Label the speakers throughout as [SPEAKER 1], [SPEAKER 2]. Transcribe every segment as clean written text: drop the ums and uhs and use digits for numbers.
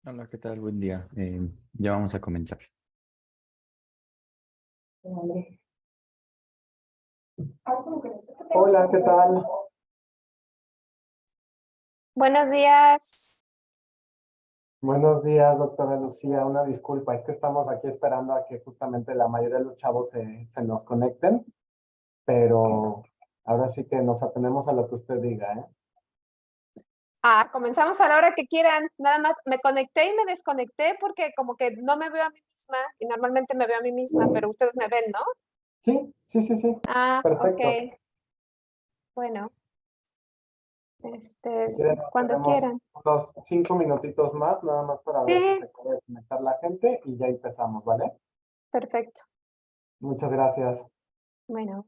[SPEAKER 1] Hola, ¿qué tal? Buen día. Ya vamos a comenzar.
[SPEAKER 2] Hola, ¿qué tal?
[SPEAKER 3] Buenos días.
[SPEAKER 2] Buenos días, doctora Lucía. Una disculpa, es que estamos aquí esperando a que justamente la mayoría de los chavos se nos conecten, pero ahora sí que nos atenemos a lo que usted diga, ¿eh?
[SPEAKER 3] Comenzamos a la hora que quieran. Nada más me conecté y me desconecté porque como que no me veo a mí misma y normalmente me veo a mí misma, pero ustedes me ven, ¿no?
[SPEAKER 2] Sí, sí, sí, sí.
[SPEAKER 3] Ok.
[SPEAKER 2] Perfecto.
[SPEAKER 3] Bueno,
[SPEAKER 2] Si quieren, nos
[SPEAKER 3] cuando
[SPEAKER 2] quedamos
[SPEAKER 3] quieran.
[SPEAKER 2] unos 5 minutitos más, nada más para ver si
[SPEAKER 3] Sí,
[SPEAKER 2] se puede conectar la gente y ya empezamos, ¿vale?
[SPEAKER 3] perfecto.
[SPEAKER 2] Muchas gracias.
[SPEAKER 3] Bueno.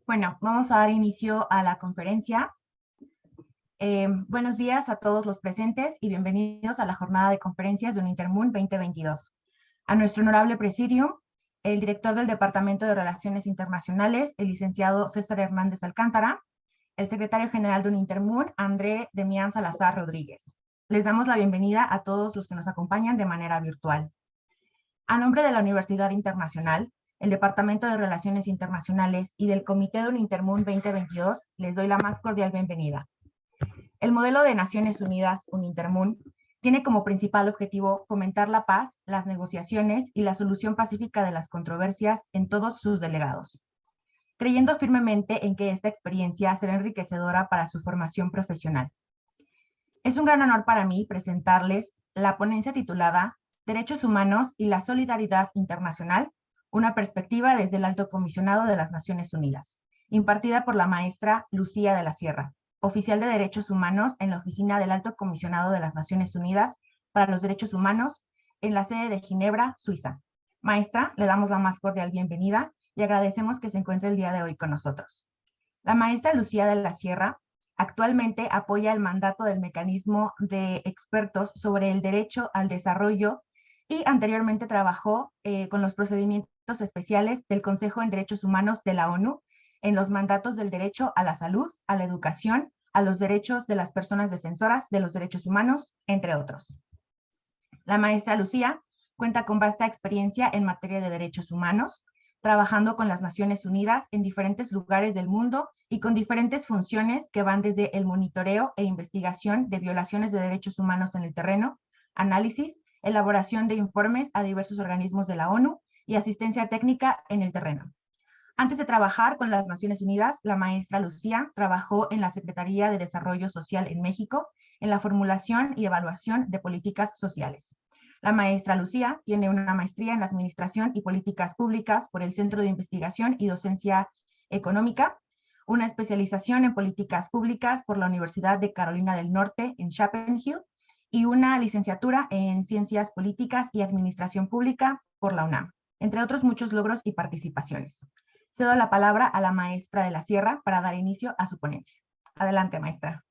[SPEAKER 4] Bueno, vamos a dar inicio a la conferencia. Buenos días a todos los presentes y bienvenidos a la jornada de conferencias de Unintermun 2022. A nuestro honorable presidium, el director del Departamento de Relaciones Internacionales, el licenciado César Hernández Alcántara, el secretario general de Unintermun, André Demián Salazar Rodríguez. Les damos la bienvenida a todos los que nos acompañan de manera virtual. A nombre de la Universidad Internacional, el Departamento de Relaciones Internacionales y del Comité de Unintermun 2022, les doy la más cordial bienvenida. El modelo de Naciones Unidas, Unintermun, tiene como principal objetivo fomentar la paz, las negociaciones y la solución pacífica de las controversias en todos sus delegados, creyendo firmemente en que esta experiencia será enriquecedora para su formación profesional. Es un gran honor para mí presentarles la ponencia titulada Derechos Humanos y la Solidaridad Internacional, una perspectiva desde el Alto Comisionado de las Naciones Unidas, impartida por la maestra Lucía de la Sierra, oficial de Derechos Humanos en la Oficina del Alto Comisionado de las Naciones Unidas para los Derechos Humanos en la sede de Ginebra, Suiza. Maestra, le damos la más cordial bienvenida y agradecemos que se encuentre el día de hoy con nosotros. La maestra Lucía de la Sierra actualmente apoya el mandato del mecanismo de expertos sobre el derecho al desarrollo y anteriormente trabajó con los procedimientos especiales del Consejo en Derechos Humanos de la ONU en los mandatos del derecho a la salud, a la educación, a los derechos de las personas defensoras de los derechos humanos, entre otros. La maestra Lucía cuenta con vasta experiencia en materia de derechos humanos, trabajando con las Naciones Unidas en diferentes lugares del mundo y con diferentes funciones que van desde el monitoreo e investigación de violaciones de derechos humanos en el terreno, análisis, elaboración de informes a diversos organismos de la ONU y asistencia técnica en el terreno. Antes de trabajar con las Naciones Unidas, la maestra Lucía trabajó en la Secretaría de Desarrollo Social en México, en la formulación y evaluación de políticas sociales. La maestra Lucía tiene una maestría en Administración y Políticas Públicas por el Centro de Investigación y Docencia Económica, una especialización en Políticas Públicas por la Universidad de Carolina del Norte en Chapel Hill y una licenciatura en Ciencias Políticas y Administración Pública por la UNAM, entre otros muchos logros y participaciones. Cedo la palabra a la maestra de la Sierra para dar inicio a su ponencia. Adelante, maestra.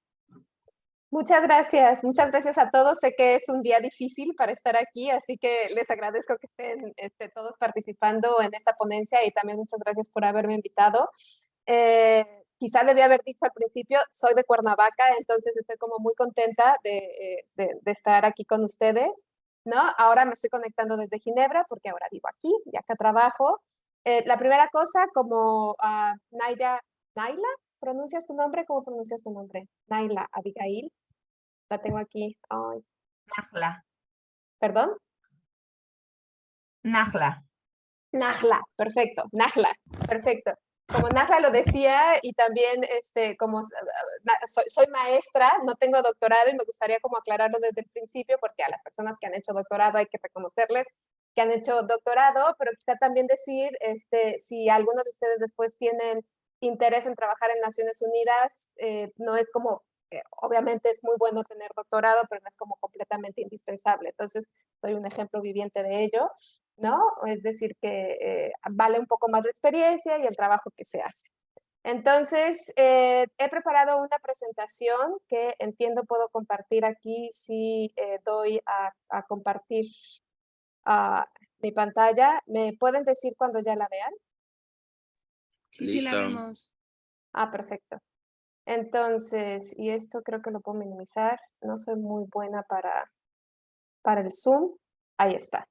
[SPEAKER 3] Muchas gracias a todos. Sé que es un día difícil para estar aquí, así que les agradezco que estén todos participando en esta ponencia y también muchas gracias por haberme invitado. Quizá debí haber dicho al principio, soy de Cuernavaca, entonces estoy como muy contenta de estar aquí con ustedes, ¿no? Ahora me estoy conectando desde Ginebra porque ahora vivo aquí y acá trabajo. La primera cosa, como Naila, ¿pronuncias tu nombre? ¿Cómo pronuncias tu nombre? Naila Abigail. La tengo aquí. Ay.
[SPEAKER 4] Najla.
[SPEAKER 3] ¿Perdón?
[SPEAKER 4] Najla.
[SPEAKER 3] Najla, perfecto. Najla, perfecto. Como Najla lo decía y también como soy maestra, no tengo doctorado y me gustaría como aclararlo desde el principio porque a las personas que han hecho doctorado hay que reconocerles que han hecho doctorado, pero quizá también decir si alguno de ustedes después tienen interés en trabajar en Naciones Unidas, no es como, obviamente es muy bueno tener doctorado, pero no es como completamente indispensable. Entonces, soy un ejemplo viviente de ello, ¿no? Es decir, que vale un poco más la experiencia y el trabajo que se hace. Entonces, he preparado una presentación que entiendo puedo compartir aquí si doy a compartir mi pantalla. ¿Me pueden decir cuando ya la vean?
[SPEAKER 5] Sí, la vemos.
[SPEAKER 3] Perfecto. Entonces, y esto creo que lo puedo minimizar. No soy muy buena para el Zoom. Ahí está.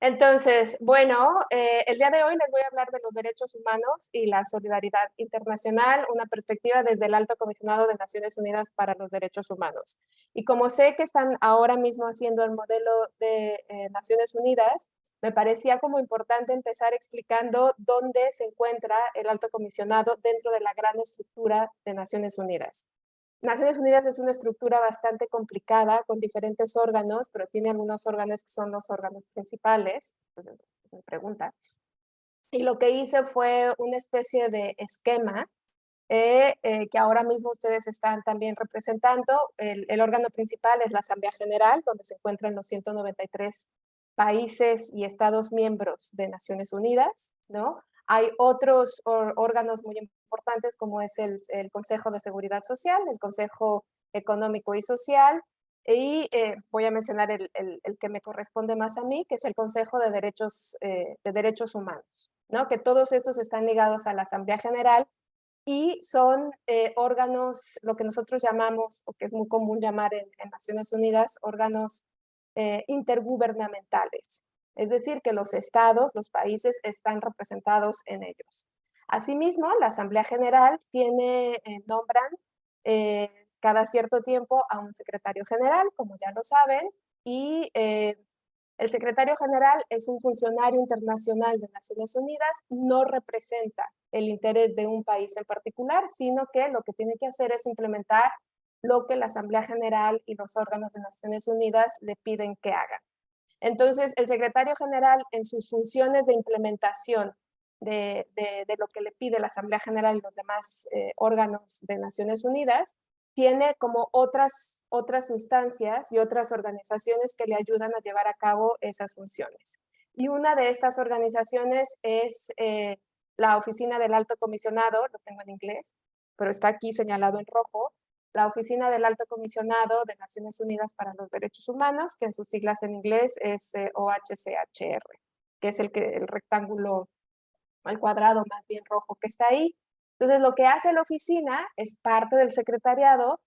[SPEAKER 3] Entonces, bueno, el día de hoy les voy a hablar de los derechos humanos y la solidaridad internacional, una perspectiva desde el Alto Comisionado de Naciones Unidas para los Derechos Humanos. Y como sé que están ahora mismo haciendo el modelo de Naciones Unidas, me parecía como importante empezar explicando dónde se encuentra el Alto Comisionado dentro de la gran estructura de Naciones Unidas. Naciones Unidas es una estructura bastante complicada con diferentes órganos, pero tiene algunos órganos que son los órganos principales. Entonces, me pregunta. Y lo que hice fue una especie de esquema que ahora mismo ustedes están también representando. El órgano principal es la Asamblea General, donde se encuentran los 193 países y estados miembros de Naciones Unidas, ¿no? Hay otros órganos muy importantes como es el Consejo de Seguridad Social, el Consejo Económico y Social, y voy a mencionar el que me corresponde más a mí, que es el Consejo de Derechos Humanos, ¿no? Que todos estos están ligados a la Asamblea General y son órganos, lo que nosotros llamamos, o que es muy común llamar en Naciones Unidas, órganos intergubernamentales. Es decir, que los estados, los países están representados en ellos. Asimismo, la Asamblea General nombran cada cierto tiempo a un secretario general, como ya lo saben, y el secretario general es un funcionario internacional de Naciones Unidas, no representa el interés de un país en particular, sino que lo que tiene que hacer es implementar lo que la Asamblea General y los órganos de Naciones Unidas le piden que hagan. Entonces, el secretario general en sus funciones de implementación de lo que le pide la Asamblea General y los demás órganos de Naciones Unidas, tiene como otras instancias y otras organizaciones que le ayudan a llevar a cabo esas funciones. Y una de estas organizaciones es la Oficina del Alto Comisionado, lo tengo en inglés, pero está aquí señalado en rojo, la Oficina del Alto Comisionado de Naciones Unidas para los Derechos Humanos, que en sus siglas en inglés es OHCHR, que es el rectángulo, el cuadrado más bien rojo que está ahí. Entonces, lo que hace la oficina es parte del secretariado.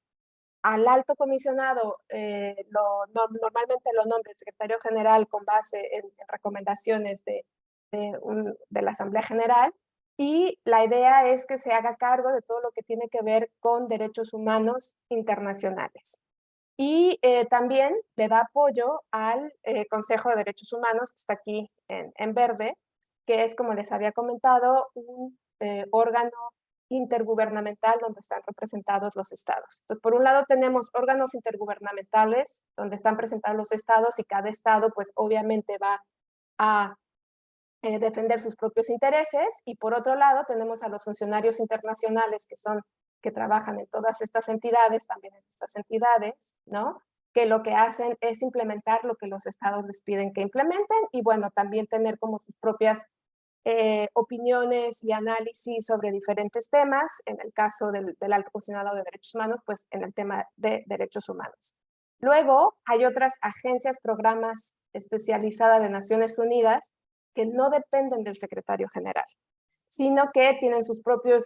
[SPEAKER 3] Al alto comisionado normalmente lo nombra el secretario general con base en recomendaciones de la Asamblea General, y la idea es que se haga cargo de todo lo que tiene que ver con derechos humanos internacionales. Y también le da apoyo al Consejo de Derechos Humanos, que está aquí en verde, que es, como les había comentado, un órgano intergubernamental donde están representados los estados. Entonces, por un lado tenemos órganos intergubernamentales donde están presentados los estados, y cada estado pues obviamente va a defender sus propios intereses, y por otro lado tenemos a los funcionarios internacionales que trabajan en todas estas entidades, también en estas entidades, ¿no? Que lo que hacen es implementar lo que los estados les piden que implementen, y bueno, también tener como sus propias opiniones y análisis sobre diferentes temas. En el caso del Alto Comisionado de Derechos Humanos, pues en el tema de derechos humanos. Luego hay otras agencias, programas especializadas de Naciones Unidas que no dependen del secretario general, sino que tienen sus propios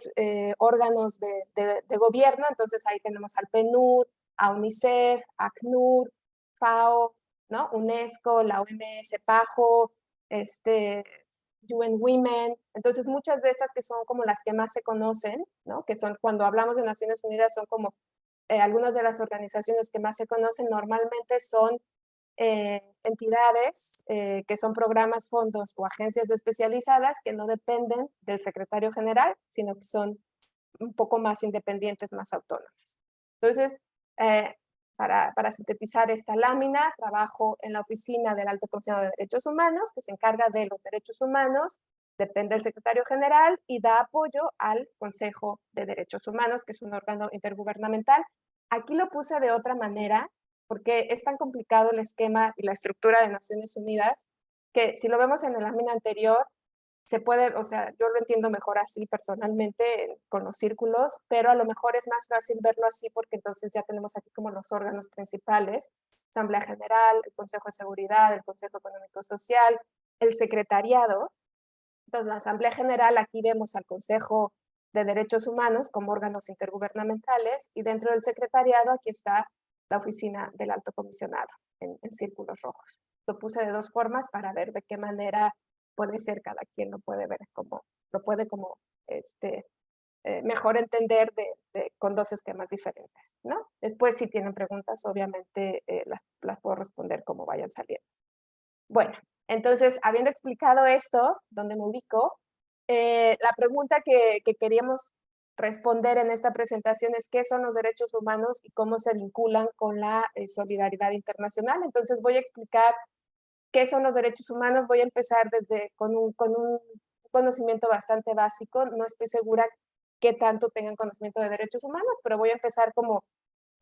[SPEAKER 3] órganos de gobierno. Entonces ahí tenemos al PNUD, a UNICEF, a ACNUR, FAO, ¿no? UNESCO, la OMS, PAHO, UN Women. Entonces muchas de estas que son como las que más se conocen, ¿no? Que son, cuando hablamos de Naciones Unidas, son como algunas de las organizaciones que más se conocen. Normalmente son entidades que son programas, fondos o agencias especializadas que no dependen del secretario general, sino que son un poco más independientes, más autónomas. Entonces, para sintetizar esta lámina, trabajo en la Oficina del Alto Comisionado de Derechos Humanos, que se encarga de los derechos humanos, depende del secretario general y da apoyo al Consejo de Derechos Humanos, que es un órgano intergubernamental. Aquí lo puse de otra manera, porque es tan complicado el esquema y la estructura de Naciones Unidas, que si lo vemos en la lámina anterior, se puede, o sea, yo lo entiendo mejor así personalmente con los círculos, pero a lo mejor es más fácil verlo así porque entonces ya tenemos aquí como los órganos principales: Asamblea General, el Consejo de Seguridad, el Consejo Económico Social, el Secretariado. Entonces, la Asamblea General, aquí vemos al Consejo de Derechos Humanos como órganos intergubernamentales, y dentro del Secretariado aquí está la Oficina del Alto Comisionado en círculos rojos. Lo puse de dos formas para ver de qué manera puede ser, cada quien lo puede ver como, lo puede como mejor entender con dos esquemas diferentes, ¿no? Después, si tienen preguntas, obviamente las puedo responder como vayan saliendo. Bueno, entonces, habiendo explicado esto, dónde me ubico, la pregunta que queríamos responder en esta presentación es: ¿qué son los derechos humanos y cómo se vinculan con la solidaridad internacional? Entonces voy a explicar qué son los derechos humanos. Voy a empezar con un conocimiento bastante básico. No estoy segura qué tanto tengan conocimiento de derechos humanos, pero voy a empezar como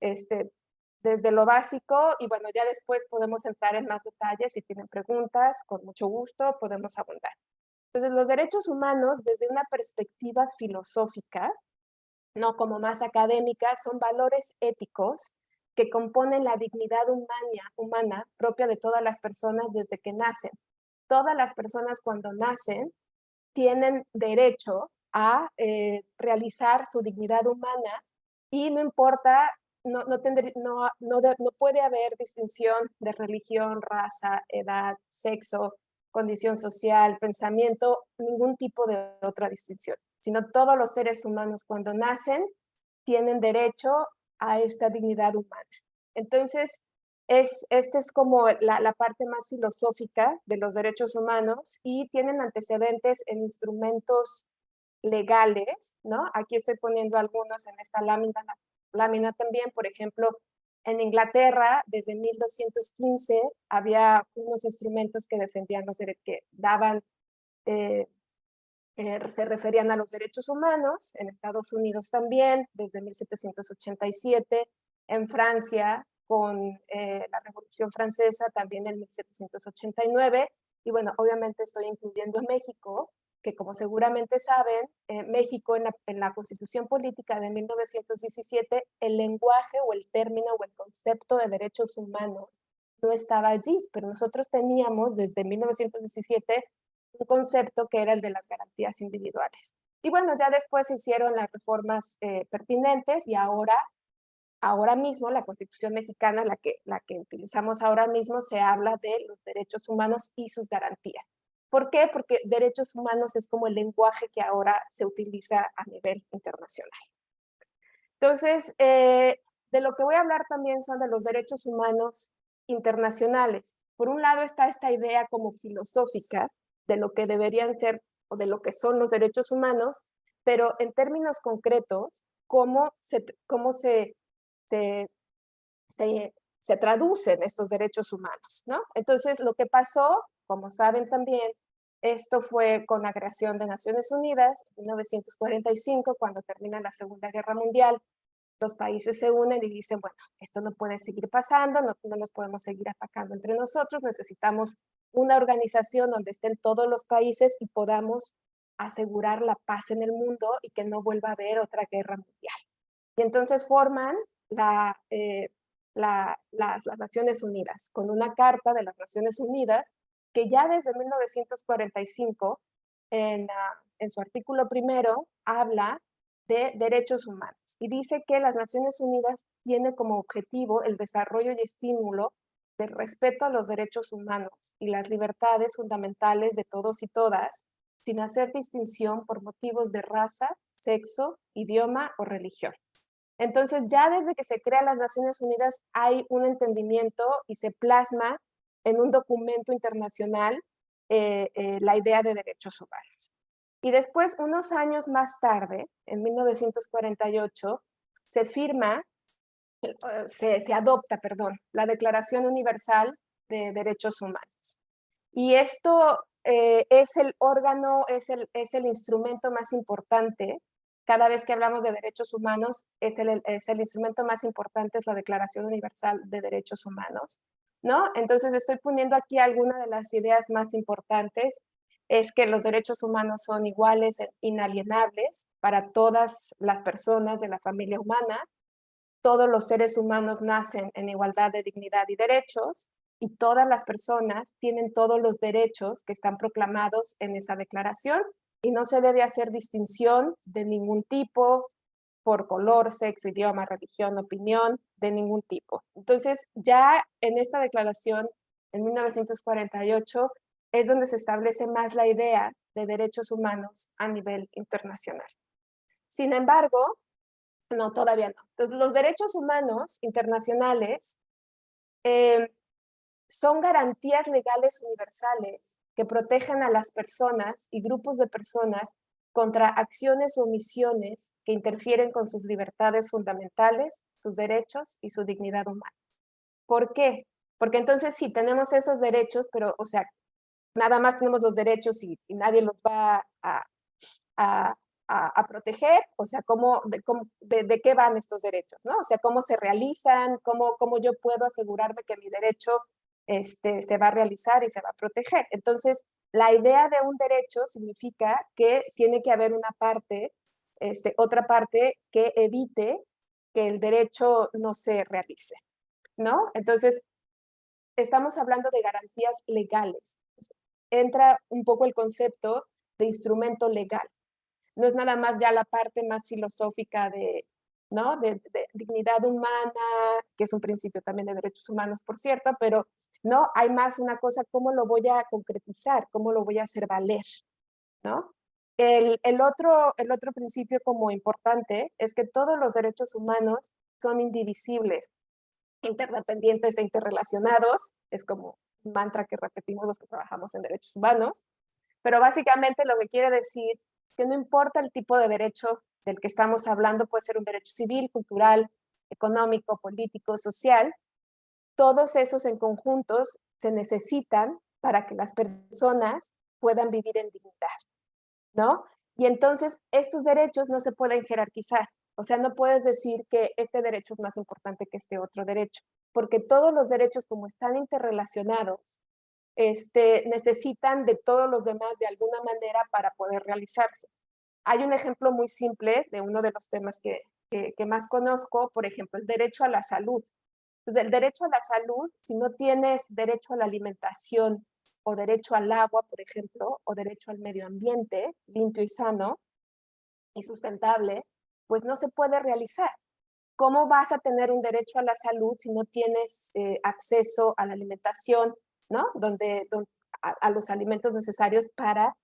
[SPEAKER 3] desde lo básico, y bueno, ya después podemos entrar en más detalles. Si tienen preguntas, con mucho gusto podemos abundar. Entonces, los derechos humanos, desde una perspectiva filosófica, no como más académica, son valores éticos que componen la dignidad humana propia de todas las personas desde que nacen. Todas las personas cuando nacen tienen derecho a realizar su dignidad humana y no importa, no puede haber distinción de religión, raza, edad, sexo, condición social, pensamiento, ningún tipo de otra distinción, sino todos los seres humanos cuando nacen tienen derecho a esta dignidad humana. Entonces, esta es como la parte más filosófica de los derechos humanos y tienen antecedentes en instrumentos legales, ¿no? Aquí estoy poniendo algunos en esta lámina también, por ejemplo, en Inglaterra, desde 1215, había unos instrumentos que defendían los derechos, que daban, se referían a los derechos humanos, en Estados Unidos también, desde 1787, en Francia, con la Revolución Francesa, también en 1789, y bueno, obviamente estoy incluyendo México, que como seguramente saben, México en la Constitución Política de 1917, el lenguaje o el término o el concepto de derechos humanos no estaba allí, pero nosotros teníamos desde 1917 un concepto que era el de las garantías individuales. Y bueno, ya después se hicieron las reformas pertinentes y ahora mismo la Constitución mexicana, la que utilizamos ahora mismo, se habla de los derechos humanos y sus garantías. ¿Por qué? Porque derechos humanos es como el lenguaje que ahora se utiliza a nivel internacional. Entonces, de lo que voy a hablar también son de los derechos humanos internacionales. Por un lado está esta idea como filosófica de lo que deberían ser o de lo que son los derechos humanos, pero en términos concretos, cómo se traducen estos derechos humanos, ¿no? Entonces, lo que pasó, como saben también, esto fue con la creación de Naciones Unidas en 1945, cuando termina la Segunda Guerra Mundial. Los países se unen y dicen, bueno, esto no puede seguir pasando, no nos podemos seguir atacando entre nosotros, necesitamos una organización donde estén todos los países y podamos asegurar la paz en el mundo y que no vuelva a haber otra guerra mundial. Y entonces forman las Naciones Unidas, con una carta de las Naciones Unidas que ya desde 1945, en su artículo primero, habla de derechos humanos y dice que las Naciones Unidas tiene como objetivo el desarrollo y estímulo del respeto a los derechos humanos y las libertades fundamentales de todos y todas, sin hacer distinción por motivos de raza, sexo, idioma o religión. Entonces, ya desde que se crean las Naciones Unidas hay un entendimiento y se plasma en un documento internacional la idea de derechos humanos. Y después, unos años más tarde, en 1948, se adopta, la Declaración Universal de Derechos Humanos. Y esto es el órgano, es el instrumento más importante. Cada vez que hablamos de derechos humanos, es el instrumento más importante, es la Declaración Universal de Derechos Humanos, ¿no? Entonces estoy poniendo aquí algunas de las ideas más importantes. Es que los derechos humanos son iguales e inalienables para todas las personas de la familia humana. Todos los seres humanos nacen en igualdad de dignidad y derechos, y todas las personas tienen todos los derechos que están proclamados en esa declaración, y no se debe hacer distinción de ningún tipo, por color, sexo, idioma, religión, opinión, de ningún tipo. Entonces, ya en esta declaración, en 1948, es donde se establece más la idea de derechos humanos a nivel internacional. Sin embargo, no, todavía no. Entonces, los derechos humanos internacionales son garantías legales universales que protegen a las personas y grupos de personas contra acciones o omisiones que interfieren con sus libertades fundamentales, sus derechos y su dignidad humana. ¿Por qué? Porque entonces sí, tenemos esos derechos, pero, o sea, nada más tenemos los derechos y nadie los va a proteger, o sea, de qué van estos derechos, ¿no? O sea, cómo se realizan, cómo yo puedo asegurarme que mi derecho se va a realizar y se va a proteger. Entonces, la idea de un derecho significa que tiene que haber una parte, otra parte que evite que el derecho no se realice, ¿no? Entonces, estamos hablando de garantías legales. Entra un poco el concepto de instrumento legal. No es nada más ya la parte más filosófica de, ¿no? de dignidad humana, que es un principio también de derechos humanos, por cierto, pero no, hay más una cosa, ¿cómo lo voy a concretizar? ¿Cómo lo voy a hacer valer? ¿No? El otro principio como importante es que todos los derechos humanos son indivisibles, interdependientes e interrelacionados, es como un mantra que repetimos los que trabajamos en derechos humanos, pero básicamente lo que quiere decir que no importa el tipo de derecho del que estamos hablando, puede ser un derecho civil, cultural, económico, político, social, todos esos en conjuntos se necesitan para que las personas puedan vivir en dignidad, ¿no? Y entonces estos derechos no se pueden jerarquizar, o sea, no puedes decir que este derecho es más importante que este otro derecho, porque todos los derechos como están interrelacionados, necesitan de todos los demás de alguna manera para poder realizarse. Hay un ejemplo muy simple de uno de los temas que más conozco, por ejemplo, el derecho a la salud. Entonces, el derecho a la salud, si no tienes derecho a la alimentación o derecho al agua, por ejemplo, o derecho al medio ambiente limpio y sano y sustentable, pues no se puede realizar. ¿Cómo vas a tener un derecho a la salud si no tienes acceso a la alimentación, ¿no? A los alimentos necesarios para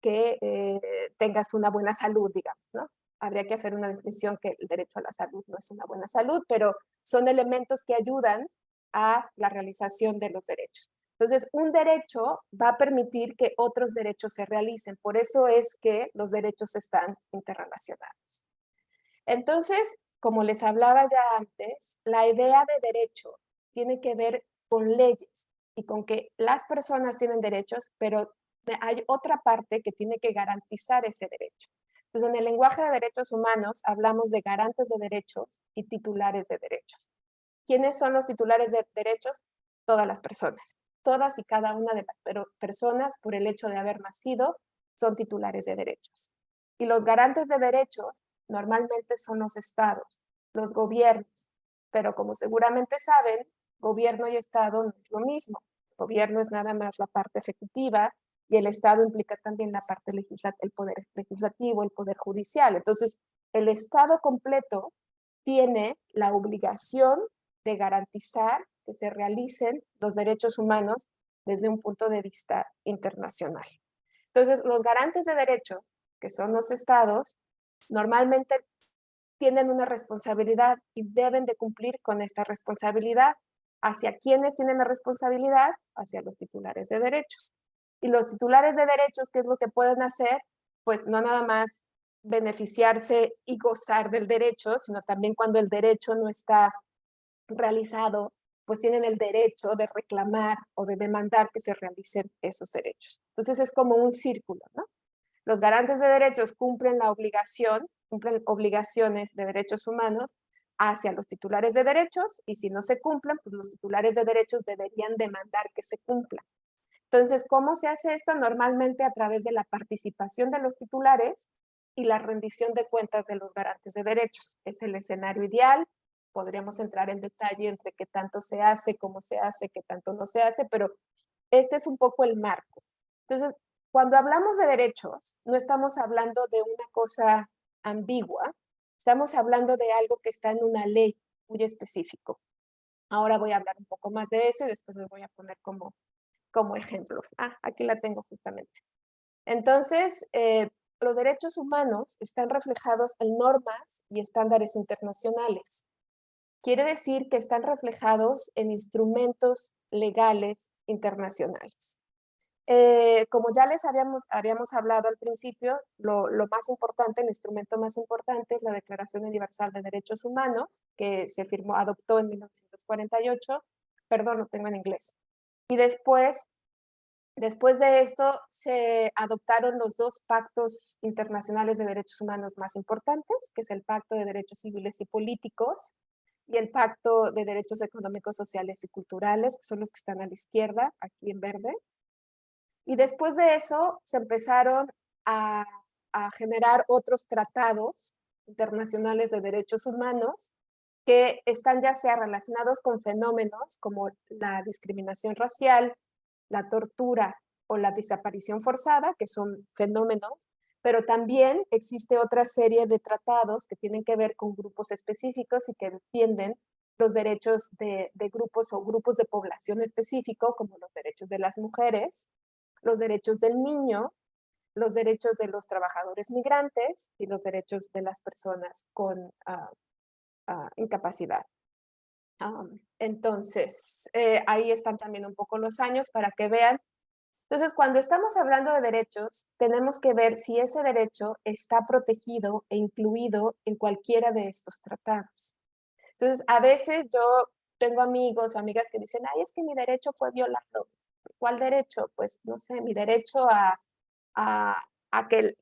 [SPEAKER 3] que tengas una buena salud, digamos, ¿no? Habría que hacer una definición que el derecho a la salud no es una buena salud, pero son elementos que ayudan a la realización de los derechos. Entonces, un derecho va a permitir que otros derechos se realicen. Por eso es que los derechos están interrelacionados. Entonces, como les hablaba ya antes, la idea de derecho tiene que ver con leyes y con que las personas tienen derechos, pero hay otra parte que tiene que garantizar ese derecho. Entonces, en el lenguaje de derechos humanos hablamos de garantes de derechos y titulares de derechos. ¿Quiénes son los titulares de derechos? Todas las personas. Todas y cada una de las personas, por el hecho de haber nacido, son titulares de derechos. Y los garantes de derechos normalmente son los estados, los gobiernos. Pero como seguramente saben, gobierno y estado no es lo mismo. El gobierno es nada más la parte ejecutiva y el estado implica también la parte el poder legislativo, el poder judicial. Entonces, el estado completo tiene la obligación de garantizar que se realicen los derechos humanos desde un punto de vista internacional. Entonces, los garantes de derechos, que son los estados, normalmente tienen una responsabilidad y deben de cumplir con esta responsabilidad. ¿Hacia quiénes tienen la responsabilidad? Hacia los titulares de derechos. Y los titulares de derechos, ¿qué es lo que pueden hacer? Pues no nada más beneficiarse y gozar del derecho, sino también cuando el derecho no está realizado, pues tienen el derecho de reclamar o de demandar que se realicen esos derechos. Entonces es como un círculo, ¿no? Los garantes de derechos cumplen obligaciones de derechos humanos hacia los titulares de derechos y si no se cumplen, pues los titulares de derechos deberían demandar que se cumplan. Entonces, ¿cómo se hace esto? Normalmente a través de la participación de los titulares y la rendición de cuentas de los garantes de derechos. Es el escenario ideal. Podríamos entrar en detalle entre qué tanto se hace, cómo se hace, qué tanto no se hace, pero este es un poco el marco. Entonces, cuando hablamos de derechos, no estamos hablando de una cosa ambigua, estamos hablando de algo que está en una ley muy específico. Ahora voy a hablar un poco más de eso y después les voy a poner como ejemplos. Aquí la tengo justamente. Entonces, los derechos humanos están reflejados en normas y estándares internacionales. Quiere decir que están reflejados en instrumentos legales internacionales. Como ya les habíamos hablado al principio, lo más importante, el instrumento más importante es la Declaración Universal de Derechos Humanos, que se adoptó en 1948, perdón, lo tengo en inglés. Y después de esto se adoptaron los dos pactos internacionales de derechos humanos más importantes, que es el Pacto de Derechos Civiles y Políticos y el Pacto de Derechos Económicos, Sociales y Culturales, que son los que están a la izquierda, aquí en verde. Y después de eso se empezaron a generar otros tratados internacionales de derechos humanos que están ya sea relacionados con fenómenos como la discriminación racial, la tortura o la desaparición forzada, que son fenómenos, pero también existe otra serie de tratados que tienen que ver con grupos específicos y que defienden los derechos de grupos o grupos de población específico, como los derechos de las mujeres, los derechos del niño, los derechos de los trabajadores migrantes y los derechos de las personas con incapacidad. Entonces, ahí están también un poco los años para que vean. Entonces, cuando estamos hablando de derechos, tenemos que ver si ese derecho está protegido e incluido en cualquiera de estos tratados. Entonces, a veces yo tengo amigos o amigas que dicen, ay, es que mi derecho fue violado. ¿Cuál derecho? Pues, no sé, mi derecho a que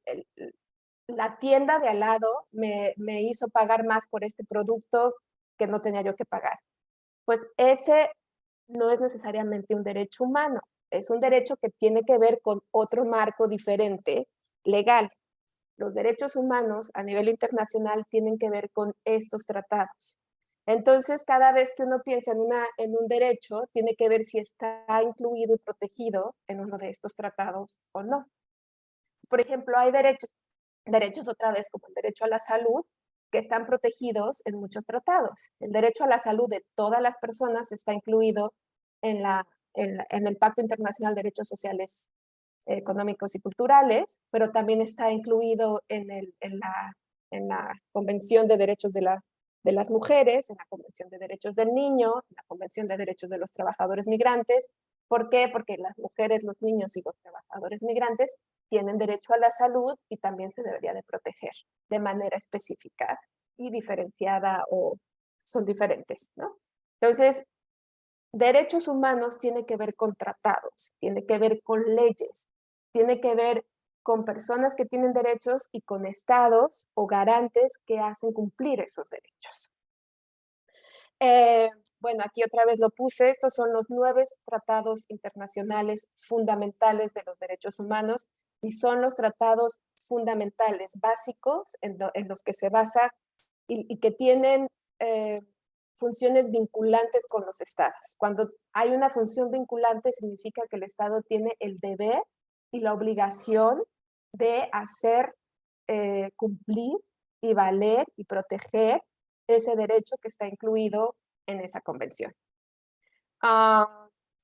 [SPEAKER 3] la tienda de al lado me hizo pagar más por este producto que no tenía yo que pagar. Pues ese no es necesariamente un derecho humano, es un derecho que tiene que ver con otro marco diferente, legal. Los derechos humanos a nivel internacional tienen que ver con estos tratados. Entonces, cada vez que uno piensa en un derecho, tiene que ver si está incluido y protegido en uno de estos tratados o no. Por ejemplo, hay derechos otra vez como el derecho a la salud, que están protegidos en muchos tratados. El derecho a la salud de todas las personas está incluido en el Pacto Internacional de Derechos Sociales, Económicos y Culturales, pero también está incluido en la Convención de Derechos de las Mujeres, en la Convención de Derechos del Niño, en la Convención de Derechos de los Trabajadores Migrantes. ¿Por qué? Porque las mujeres, los niños y los trabajadores migrantes tienen derecho a la salud y también se debería de proteger de manera específica y diferenciada o son diferentes, ¿no? Entonces, derechos humanos tiene que ver con tratados, tiene que ver con leyes, tiene que ver con personas que tienen derechos y con estados o garantes que hacen cumplir esos derechos. Bueno, aquí otra vez lo puse, estos son los 9 tratados internacionales fundamentales de los derechos humanos y son los tratados fundamentales básicos en los que se basa y que tienen funciones vinculantes con los estados. Cuando hay una función vinculante significa que el estado tiene el deber y la obligación de hacer cumplir y valer y proteger ese derecho que está incluido en esa convención.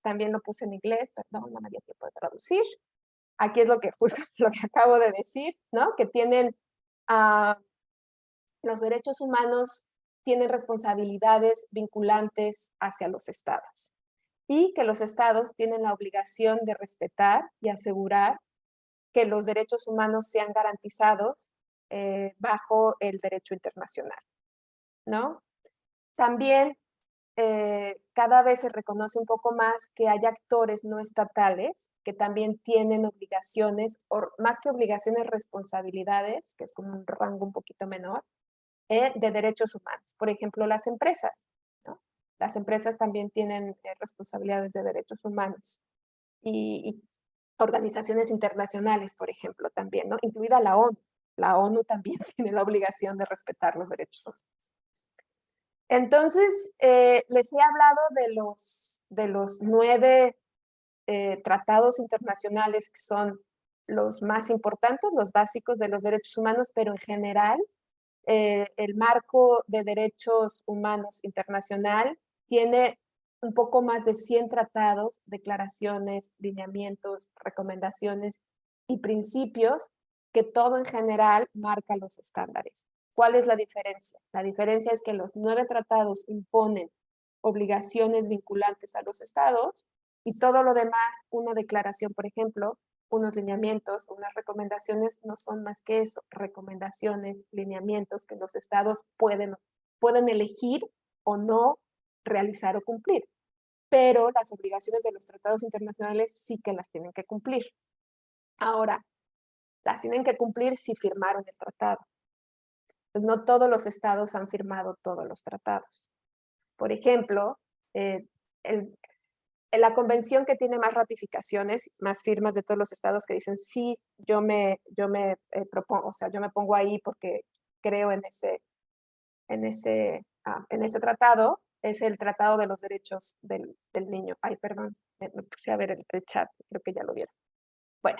[SPEAKER 3] También lo puse en inglés, perdón, no me dio tiempo de traducir. Aquí es lo que acabo de decir, ¿no? Que tienen los derechos humanos tienen responsabilidades vinculantes hacia los estados y que los estados tienen la obligación de respetar y asegurar que los derechos humanos sean garantizados bajo el derecho internacional, ¿no? También cada vez se reconoce un poco más que hay actores no estatales que también tienen obligaciones, o más que obligaciones, responsabilidades, que es como un rango un poquito menor, de derechos humanos. Por ejemplo, las empresas, ¿no? Las empresas también tienen responsabilidades de derechos humanos. Y organizaciones internacionales, por ejemplo, también, ¿no? Incluida la ONU. La ONU también tiene la obligación de respetar los derechos humanos. Entonces, les he hablado de los 9 tratados internacionales que son los más importantes, los básicos de los derechos humanos, pero en general, el marco de derechos humanos internacional tiene un poco más de 100 tratados, declaraciones, lineamientos, recomendaciones y principios que todo en general marca los estándares. ¿Cuál es la diferencia? La diferencia es que los 9 tratados imponen obligaciones vinculantes a los estados y todo lo demás, una declaración, por ejemplo, unos lineamientos, unas recomendaciones, no son más que eso, recomendaciones, lineamientos que los estados pueden elegir o no realizar o cumplir. Pero las obligaciones de los tratados internacionales sí que las tienen que cumplir. Ahora, las tienen que cumplir si firmaron el tratado. Pues no todos los estados han firmado todos los tratados. Por ejemplo, la convención que tiene más ratificaciones, más firmas de todos los estados que dicen, sí, yo me propongo, o sea, yo me pongo ahí porque creo en ese tratado, es el Tratado de los Derechos del Niño. Ay, perdón, me puse a ver el chat, creo que ya lo vieron. Bueno,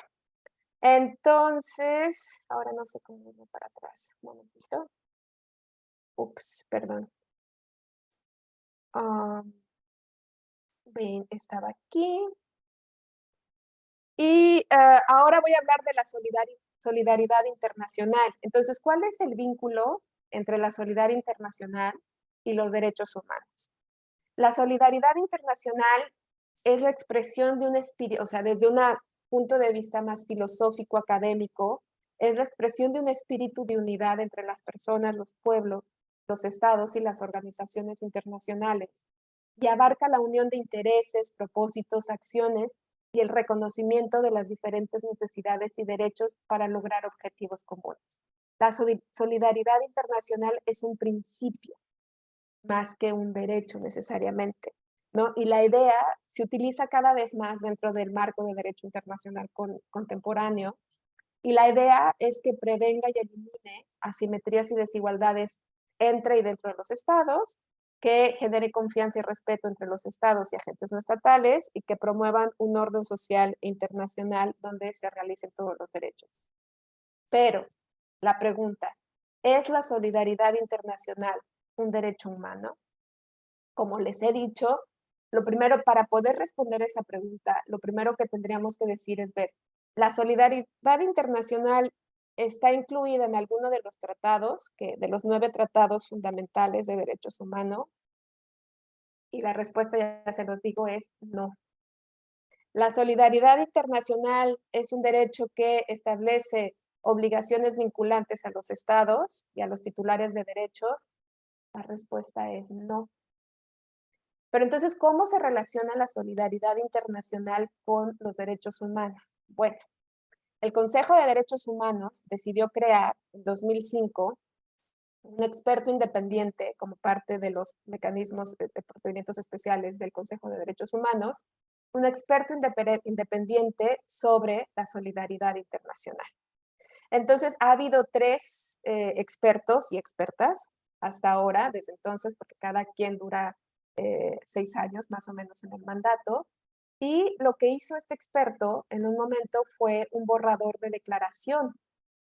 [SPEAKER 3] entonces, ahora no sé cómo irme para atrás. Un momentito. Ups, perdón. Bien, estaba aquí. Y ahora voy a hablar de la solidaridad internacional. Entonces, ¿cuál es el vínculo entre la solidaridad internacional y los derechos humanos? La solidaridad internacional es la expresión de un espíritu, o sea, desde un punto de vista más filosófico, académico, es la expresión de un espíritu de unidad entre las personas, los pueblos, los estados y las organizaciones internacionales, y abarca la unión de intereses, propósitos, acciones y el reconocimiento de las diferentes necesidades y derechos para lograr objetivos comunes. La solidaridad internacional es un principio más que un derecho necesariamente, ¿no? Y la idea se utiliza cada vez más dentro del marco de derecho internacional contemporáneo, y la idea es que prevenga y elimine asimetrías y desigualdades entre y dentro de los estados, que genere confianza y respeto entre los estados y agentes no estatales, y que promuevan un orden social e internacional donde se realicen todos los derechos. Pero la pregunta, ¿es la solidaridad internacional un derecho humano? Como les he dicho, lo primero, para poder responder esa pregunta, lo primero que tendríamos que decir es ver, ¿la solidaridad internacional está incluida en alguno de los tratados, de los 9 tratados fundamentales de derechos humanos? Y la respuesta, ya se los digo, es no. La solidaridad internacional es un derecho que establece obligaciones vinculantes a los estados y a los titulares de derechos. La respuesta es no. Pero entonces, ¿cómo se relaciona la solidaridad internacional con los derechos humanos? Bueno, el Consejo de Derechos Humanos decidió crear en 2005 un experto independiente como parte de los mecanismos de procedimientos especiales del Consejo de Derechos Humanos, un experto independiente sobre la solidaridad internacional. Entonces, ha habido 3 expertos y expertas hasta ahora, desde entonces, porque cada quien dura 6 años más o menos en el mandato, y lo que hizo este experto en un momento fue un borrador de declaración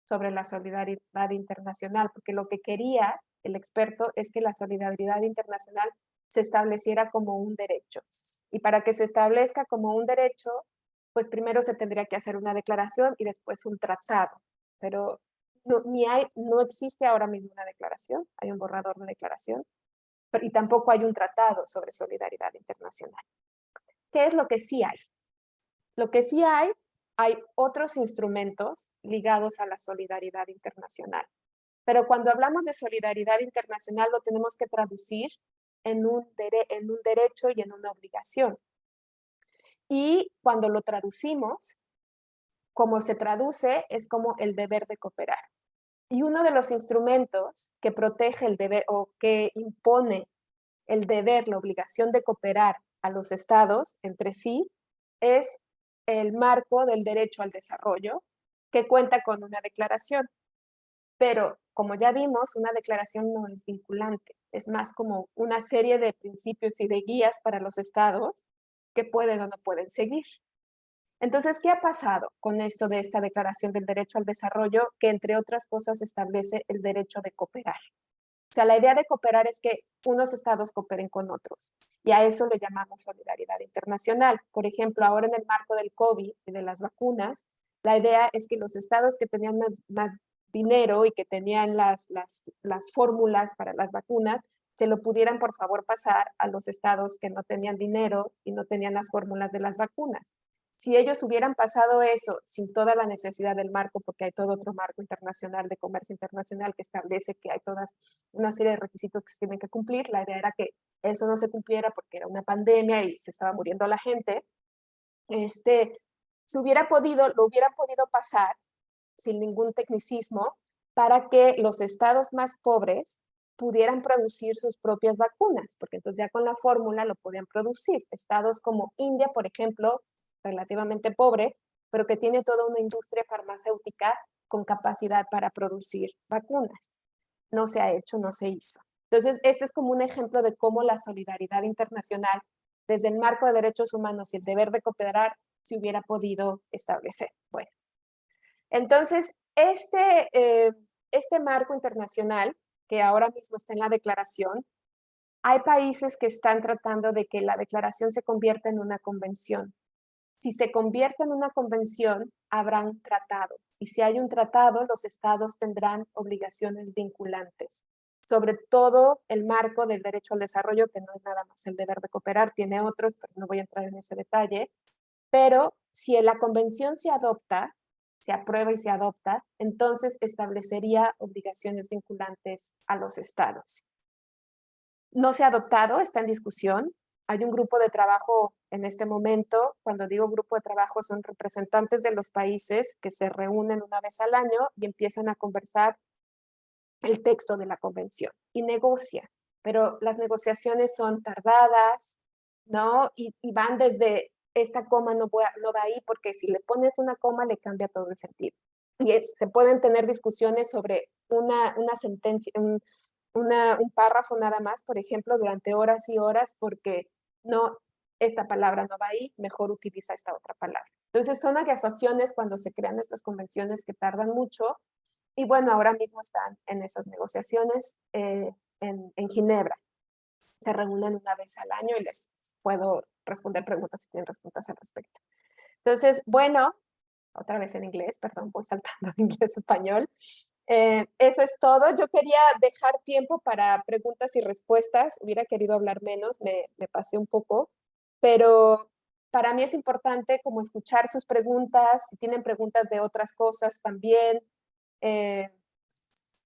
[SPEAKER 3] sobre la solidaridad internacional, porque lo que quería el experto es que la solidaridad internacional se estableciera como un derecho. Y para que se establezca como un derecho, pues primero se tendría que hacer una declaración y después un tratado. Pero no existe ahora mismo una declaración, hay un borrador de declaración, y tampoco hay un tratado sobre solidaridad internacional. ¿Qué es lo que sí hay? Lo que sí hay otros instrumentos ligados a la solidaridad internacional. Pero cuando hablamos de solidaridad internacional lo tenemos que traducir en un derecho y en una obligación. Y cuando lo traducimos, como se traduce, es como el deber de cooperar. Y uno de los instrumentos que protege el deber o que impone el deber, la obligación de cooperar a los estados entre sí, es el marco del derecho al desarrollo, que cuenta con una declaración. Pero, como ya vimos, una declaración no es vinculante, es más como una serie de principios y de guías para los estados que pueden o no pueden seguir. Entonces, ¿qué ha pasado con esto de esta Declaración del Derecho al Desarrollo, que entre otras cosas establece el derecho de cooperar? O sea, la idea de cooperar es que unos estados cooperen con otros, y a eso le llamamos solidaridad internacional. Por ejemplo, ahora en el marco del COVID y de las vacunas, la idea es que los estados que tenían más dinero y que tenían las fórmulas para las vacunas, se lo pudieran por favor pasar a los estados que no tenían dinero y no tenían las fórmulas de las vacunas. Si ellos hubieran pasado eso sin toda la necesidad del marco, porque hay todo otro marco internacional de comercio internacional que establece que hay toda una serie de requisitos que se tienen que cumplir, la idea era que eso no se cumpliera porque era una pandemia y se estaba muriendo la gente, lo hubieran podido pasar sin ningún tecnicismo para que los estados más pobres pudieran producir sus propias vacunas, porque entonces ya con la fórmula lo podían producir. Estados como India, por ejemplo, relativamente pobre, pero que tiene toda una industria farmacéutica con capacidad para producir vacunas. No se ha hecho, no se hizo. Entonces, este es como un ejemplo de cómo la solidaridad internacional, desde el marco de derechos humanos y el deber de cooperar, se hubiera podido establecer. Bueno, entonces, este marco internacional, que ahora mismo está en la declaración, hay países que están tratando de que la declaración se convierta en una convención. Si se convierte en una convención, habrá un tratado. Y si hay un tratado, los estados tendrán obligaciones vinculantes. Sobre todo el marco del derecho al desarrollo, que no es nada más el deber de cooperar, tiene otros, pero no voy a entrar en ese detalle. Pero si la convención se adopta, se aprueba y se adopta, entonces establecería obligaciones vinculantes a los estados. No se ha adoptado, está en discusión. Hay un grupo de trabajo en este momento. Cuando digo grupo de trabajo, son representantes de los países que se reúnen una vez al año y empiezan a conversar el texto de la convención y negocian. Pero las negociaciones son tardadas, ¿no? Y van desde esta coma no va ahí, porque si le pones una coma le cambia todo el sentido. Y se pueden tener discusiones sobre una sentencia, un párrafo nada más, por ejemplo, durante horas y horas, porque no, esta palabra no va ahí, mejor utiliza esta otra palabra. Entonces son asociaciones cuando se crean estas convenciones que tardan mucho, y bueno, ahora mismo están en esas negociaciones en Ginebra. Se reúnen una vez al año y les puedo responder preguntas si tienen preguntas al respecto. Entonces, bueno, otra vez en inglés, perdón, voy saltando de inglés a español. Eso es todo. Yo quería dejar tiempo para preguntas y respuestas. Hubiera querido hablar menos, me pasé un poco, pero para mí es importante como escuchar sus preguntas, si tienen preguntas de otras cosas también,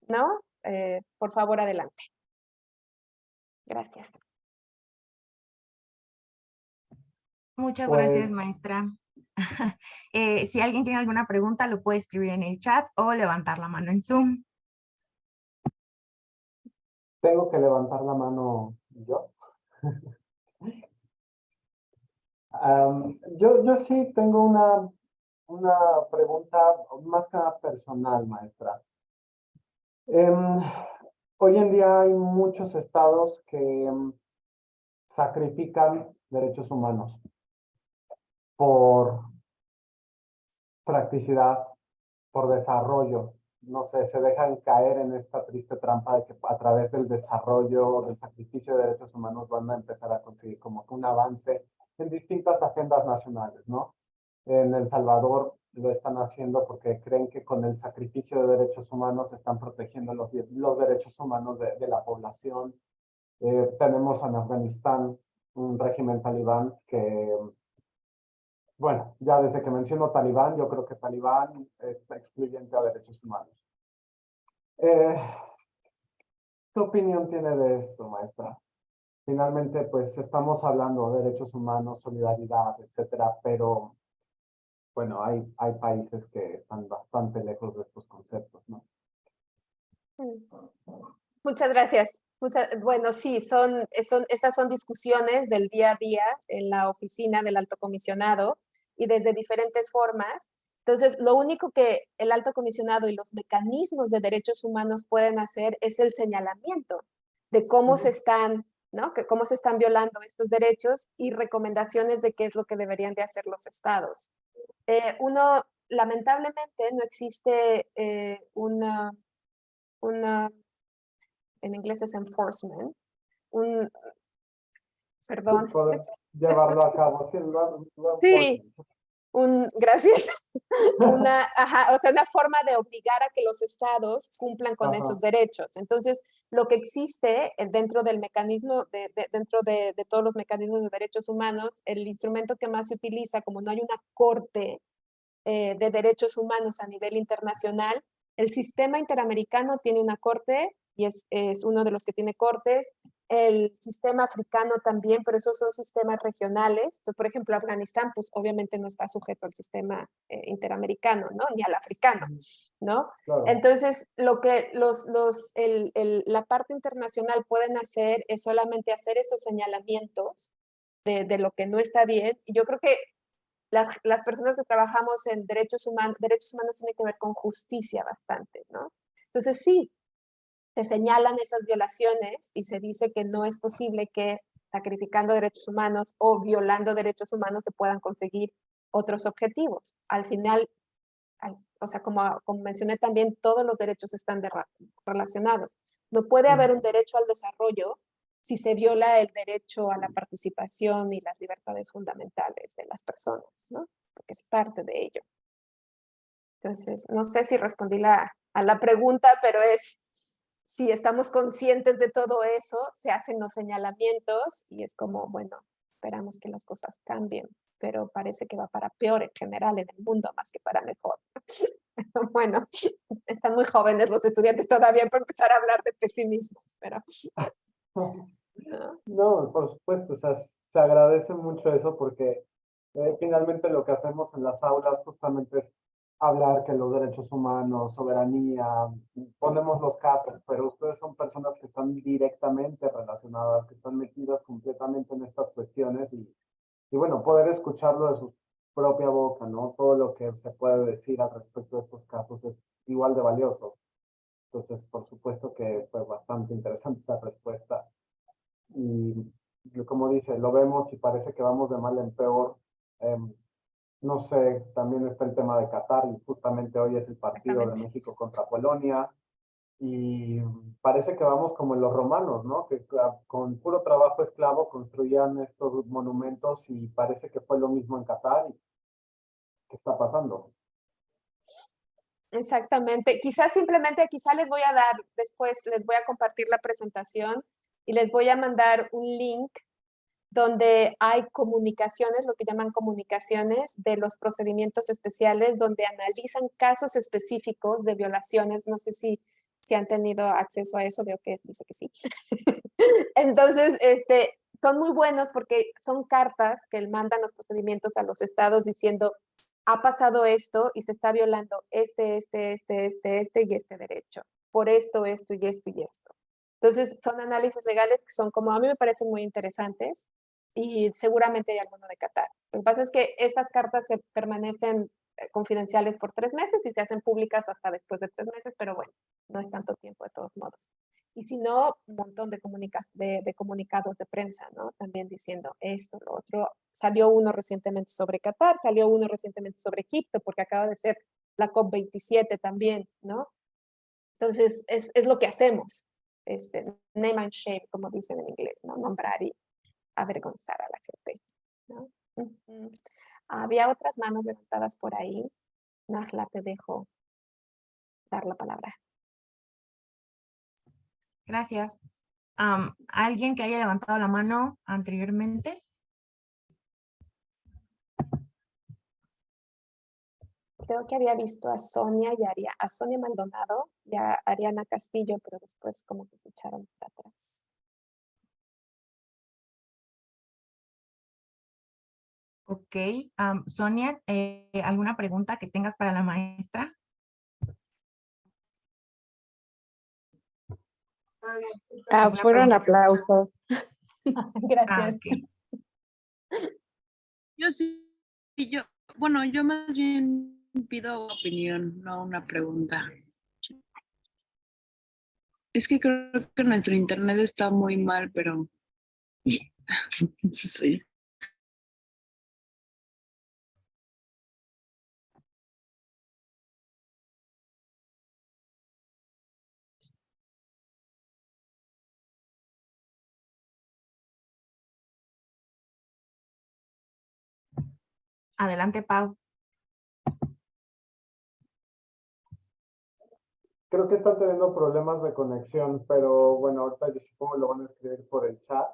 [SPEAKER 3] ¿no? Por favor, adelante. Gracias.
[SPEAKER 4] Muchas gracias,
[SPEAKER 2] Pues,
[SPEAKER 4] maestra. Si alguien tiene alguna pregunta, lo puede escribir en el chat o levantar la mano en Zoom.
[SPEAKER 2] tengo que levantar la mano yo. Yo sí tengo una pregunta más que nada personal, maestra. Hoy en día hay muchos estados que sacrifican derechos humanos por practicidad, por desarrollo. No sé, se dejan caer en esta triste trampa de que a través del desarrollo, del sacrificio de derechos humanos van a empezar a conseguir como que un avance en distintas agendas nacionales, ¿no? En El Salvador lo están haciendo porque creen que con el sacrificio de derechos humanos están protegiendo los derechos humanos de la población. Tenemos en Afganistán un régimen talibán que, bueno, ya desde que menciono talibán, yo creo que talibán es excluyente a derechos humanos. ¿Qué opinión tiene de esto, maestra? Finalmente, pues estamos hablando de derechos humanos, solidaridad, etcétera, pero bueno, hay países que están bastante lejos de estos conceptos, ¿no?
[SPEAKER 3] Muchas gracias. Bueno, sí, estas son discusiones del día a día en la oficina del alto comisionado y desde diferentes formas. Entonces, lo único que el alto comisionado y los mecanismos de derechos humanos pueden hacer es el señalamiento de cómo se están, ¿no? Que cómo se están violando estos derechos y recomendaciones de qué es lo que deberían de hacer los estados. Lamentablemente, no existe en inglés es enforcement, perdón.
[SPEAKER 2] Poder llevarlo a cabo, sí,
[SPEAKER 3] Sí, gracias. O sea, una forma de obligar a que los estados cumplan con esos derechos. Entonces, lo que existe dentro del mecanismo, dentro de todos los mecanismos de derechos humanos, el instrumento que más se utiliza, como no hay una corte de derechos humanos a nivel internacional, el sistema interamericano tiene una corte y es uno de los que tiene cortes. el sistema africano también, pero esos son sistemas regionales. Entonces, por ejemplo, Afganistán, pues obviamente no está sujeto al sistema interamericano, ¿no? Ni al africano, ¿no?
[SPEAKER 2] Claro.
[SPEAKER 3] Entonces, lo que la parte internacional pueden hacer es solamente hacer esos señalamientos de lo que no está bien. Y yo creo que las personas que trabajamos en derechos humanos tiene que ver con justicia bastante, ¿no? Entonces, sí, se señalan esas violaciones y se dice que no es posible que sacrificando derechos humanos o violando derechos humanos se puedan conseguir otros objetivos. Al final, o sea, como mencioné también, todos los derechos están relacionados. No puede haber un derecho al desarrollo si se viola el derecho a la participación y las libertades fundamentales de las personas, ¿no? Porque es parte de ello. Entonces, no sé si respondí a la pregunta, pero es, si estamos conscientes de todo eso, se hacen los señalamientos y es como, bueno, esperamos que las cosas cambien, pero parece que va para peor en general en el mundo más que para mejor. Bueno, están muy jóvenes los estudiantes todavía para empezar a hablar de pesimismo, pero... ¿no?
[SPEAKER 2] No, por supuesto, o sea, se agradece mucho eso porque finalmente lo que hacemos en las aulas justamente es hablar que los derechos humanos, soberanía, ponemos los casos, pero ustedes son personas que están directamente relacionadas, que están metidas completamente en estas cuestiones y bueno, poder escucharlo de su propia boca, ¿no? Todo lo que se puede decir al respecto de estos casos es igual de valioso. Entonces, por supuesto que fue bastante interesante esa respuesta. Y como dice, lo vemos y parece que vamos de mal en peor. No sé, también está el tema de Qatar y justamente hoy es el partido de
[SPEAKER 3] Exactamente.
[SPEAKER 2] México contra Polonia y parece que vamos como en los romanos, ¿no? Que con puro trabajo esclavo construían estos monumentos y parece que fue lo mismo en Qatar. ¿Qué está pasando?
[SPEAKER 3] Exactamente. Quizás simplemente, quizás les voy a dar, después les voy a compartir la presentación y les voy a mandar un link donde hay comunicaciones, lo que llaman comunicaciones de los procedimientos especiales, donde analizan casos específicos de violaciones. No sé si han tenido acceso a eso, veo que dice que sí. Entonces, son muy buenos porque son cartas que mandan los procedimientos a los estados diciendo, ha pasado esto y se está violando este y este derecho, por esto, esto y esto y esto. Entonces, son análisis legales que son como, a mí me parecen muy interesantes y seguramente hay alguno de Qatar. Lo que pasa es que estas cartas se permanecen confidenciales por 3 meses y se hacen públicas hasta después de 3 meses, pero bueno, no es tanto tiempo de todos modos. Y si no, un montón de comunicados de prensa, ¿no? También diciendo esto, lo otro. Salió uno recientemente sobre Qatar, salió uno recientemente sobre Egipto, porque acaba de ser la COP27 también, ¿no? Entonces, es lo que hacemos. Name and shame, como dicen en inglés, ¿no? Nombrar y avergonzar a la gente, ¿no? Había otras manos levantadas por ahí. Najla, te dejo dar la palabra.
[SPEAKER 4] Gracias. ¿Alguien que haya levantado la mano anteriormente?
[SPEAKER 3] Creo que había visto a Sonia a Sonia Maldonado y a Ariana Castillo, pero después como que se echaron para atrás.
[SPEAKER 4] Ok. Sonia, ¿alguna pregunta que tengas para la maestra?
[SPEAKER 6] Fueron aplausos.
[SPEAKER 3] Gracias.
[SPEAKER 4] Ok.
[SPEAKER 5] Yo sí, bueno, yo más bien pido opinión, no una pregunta. Es que creo que nuestro internet está muy mal, pero soy.
[SPEAKER 4] Adelante, Pau.
[SPEAKER 2] Creo que están teniendo problemas de conexión, pero bueno, ahorita yo supongo que lo van a escribir por el chat.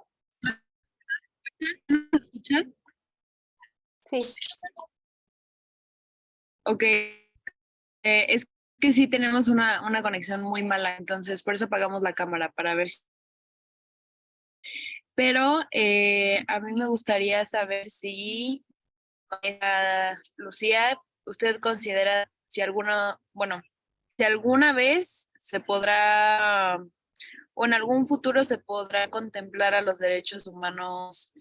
[SPEAKER 5] ¿Me escuchan?
[SPEAKER 3] Sí.
[SPEAKER 5] Ok. Es que sí tenemos una conexión muy mala, entonces por eso apagamos la cámara para ver si pero a mí me gustaría saber si, Lucía, usted considera si si alguna vez se podrá, o en algún futuro se podrá contemplar a los derechos humanos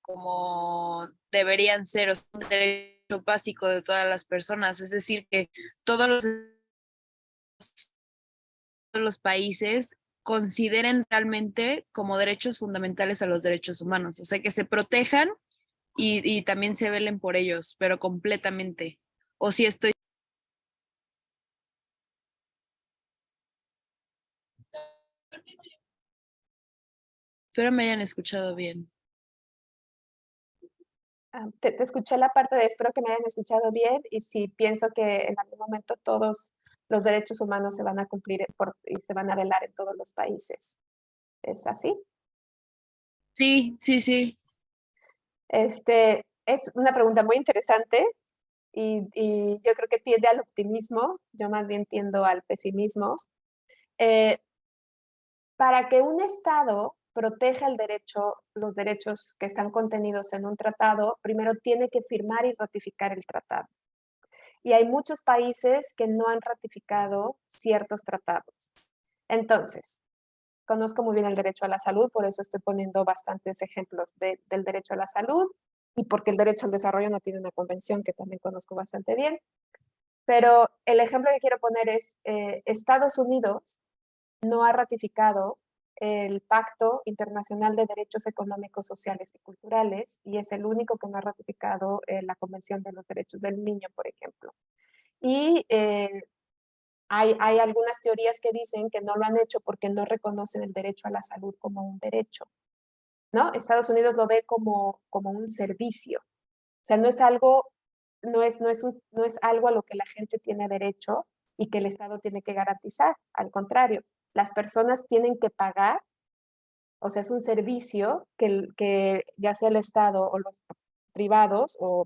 [SPEAKER 5] como deberían ser, o sea, un derecho básico de todas las personas, es decir, que todos los países consideren realmente como derechos fundamentales a los derechos humanos, o sea, que se protejan y también se velen por ellos, pero completamente. O si estoy... Espero me hayan escuchado bien.
[SPEAKER 3] Te escuché la parte de espero que me hayan escuchado bien y sí pienso que en algún momento todos los derechos humanos se van a cumplir y se van a velar en todos los países. ¿Es así?
[SPEAKER 5] Sí, sí, sí.
[SPEAKER 3] Es una pregunta muy interesante y yo creo que tiende al optimismo, yo más bien tiendo al pesimismo. Eh, para que un Estado proteja los derechos que están contenidos en un tratado, primero tiene que firmar y ratificar el tratado. Y hay muchos países que no han ratificado ciertos tratados. Entonces, conozco muy bien el derecho a la salud, por eso estoy poniendo bastantes ejemplos del derecho a la salud y porque el derecho al desarrollo no tiene una convención que también conozco bastante bien. Pero el ejemplo que quiero poner es, Estados Unidos no ha ratificado el Pacto Internacional de Derechos Económicos, Sociales y Culturales y es el único que no ha ratificado la Convención de los Derechos del Niño, por ejemplo. Y hay algunas teorías que dicen que no lo han hecho porque no reconocen el derecho a la salud como un derecho, ¿no? Estados Unidos lo ve como un servicio. O sea, no es algo, no es algo a lo que la gente tiene derecho y que el Estado tiene que garantizar. Al contrario, las personas tienen que pagar, o sea, es un servicio que ya sea el Estado o los privados o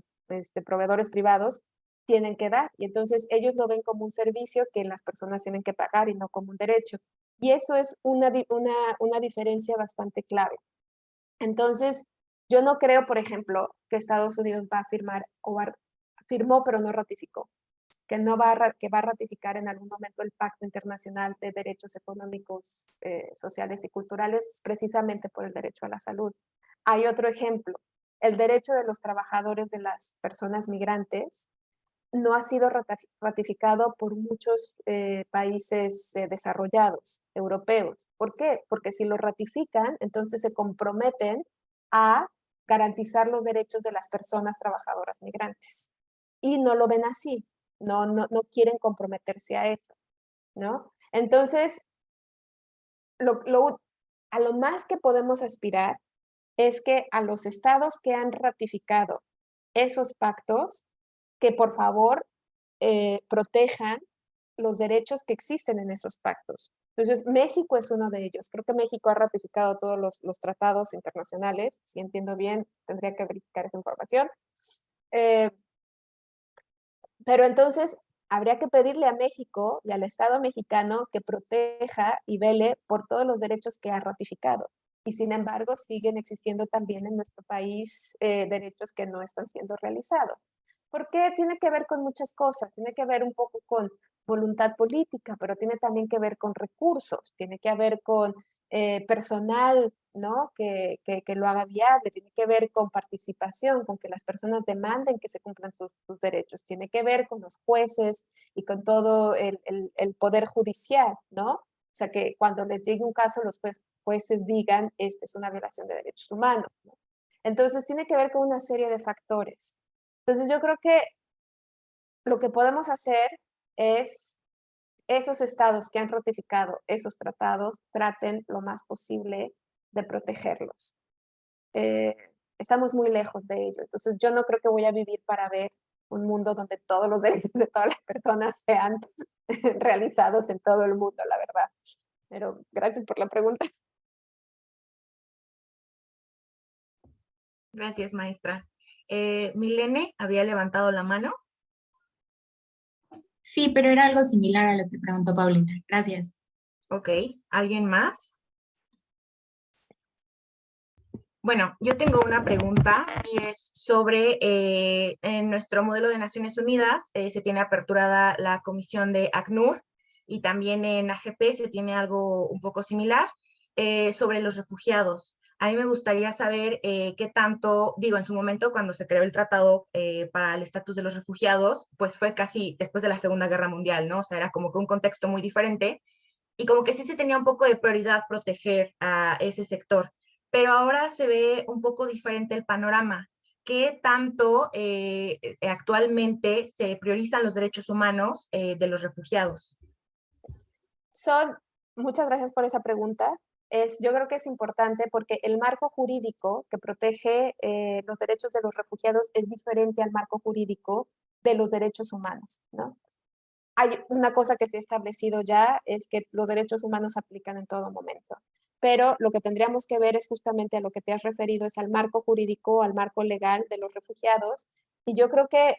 [SPEAKER 3] proveedores privados tienen que dar. Y entonces ellos lo ven como un servicio que las personas tienen que pagar y no como un derecho. Y eso es una diferencia bastante clave. Entonces, yo no creo, por ejemplo, que Estados Unidos va a firmar firmó pero no ratificó, que va a ratificar en algún momento el Pacto Internacional de Derechos Económicos, Sociales y Culturales, precisamente por el derecho a la salud. Hay otro ejemplo, el derecho de los trabajadores de las personas migrantes no ha sido ratificado por muchos países desarrollados, europeos. ¿Por qué? Porque si lo ratifican, entonces se comprometen a garantizar los derechos de las personas trabajadoras migrantes. Y no lo ven así, no quieren comprometerse a eso, ¿no? Entonces, a lo más que podemos aspirar es que a los estados que han ratificado esos pactos, que por favor protejan los derechos que existen en esos pactos. Entonces, México es uno de ellos. Creo que México ha ratificado todos los tratados internacionales. Si entiendo bien, tendría que verificar esa información. Pero entonces, habría que pedirle a México y al Estado mexicano que proteja y vele por todos los derechos que ha ratificado. Y sin embargo, siguen existiendo también en nuestro país derechos que no están siendo realizados. Porque tiene que ver con muchas cosas, tiene que ver un poco con voluntad política, pero tiene también que ver con recursos, tiene que ver con personal, ¿no? Que lo haga viable, tiene que ver con participación, con que las personas demanden que se cumplan sus derechos, tiene que ver con los jueces y con todo el poder judicial, ¿no? O sea, que cuando les llegue un caso, los jueces digan, esta es una violación de derechos humanos, ¿no? Entonces, tiene que ver con una serie de factores. Entonces, yo creo que lo que podemos hacer es esos estados que han ratificado esos tratados traten lo más posible de protegerlos. Estamos muy lejos de ello, entonces yo no creo que voy a vivir para ver un mundo donde todos los derechos de todas las personas sean realizados en todo el mundo, la verdad. Pero gracias por la pregunta.
[SPEAKER 4] Gracias, maestra. Milene había levantado la mano.
[SPEAKER 7] Sí, pero era algo similar a lo que preguntó Paulina. Gracias.
[SPEAKER 4] Ok, ¿alguien más? Bueno, yo tengo una pregunta y es sobre, en nuestro modelo de Naciones Unidas se tiene aperturada la comisión de ACNUR y también en AGP se tiene algo un poco similar sobre los refugiados. A mí me gustaría saber qué tanto, digo, en su momento cuando se creó el tratado para el estatus de los refugiados, pues fue casi después de la Segunda Guerra Mundial, ¿no? O sea, era como que un contexto muy diferente y como que sí se tenía un poco de prioridad proteger a ese sector, pero ahora se ve un poco diferente el panorama. ¿Qué tanto actualmente se priorizan los derechos humanos de los refugiados?
[SPEAKER 3] Muchas gracias por esa pregunta. Yo creo que es importante porque el marco jurídico que protege los derechos de los refugiados es diferente al marco jurídico de los derechos humanos, ¿no? Hay una cosa que se ha establecido ya, es que los derechos humanos se aplican en todo momento. Pero lo que tendríamos que ver es justamente a lo que te has referido, es al marco jurídico, al marco legal de los refugiados. Y yo creo que,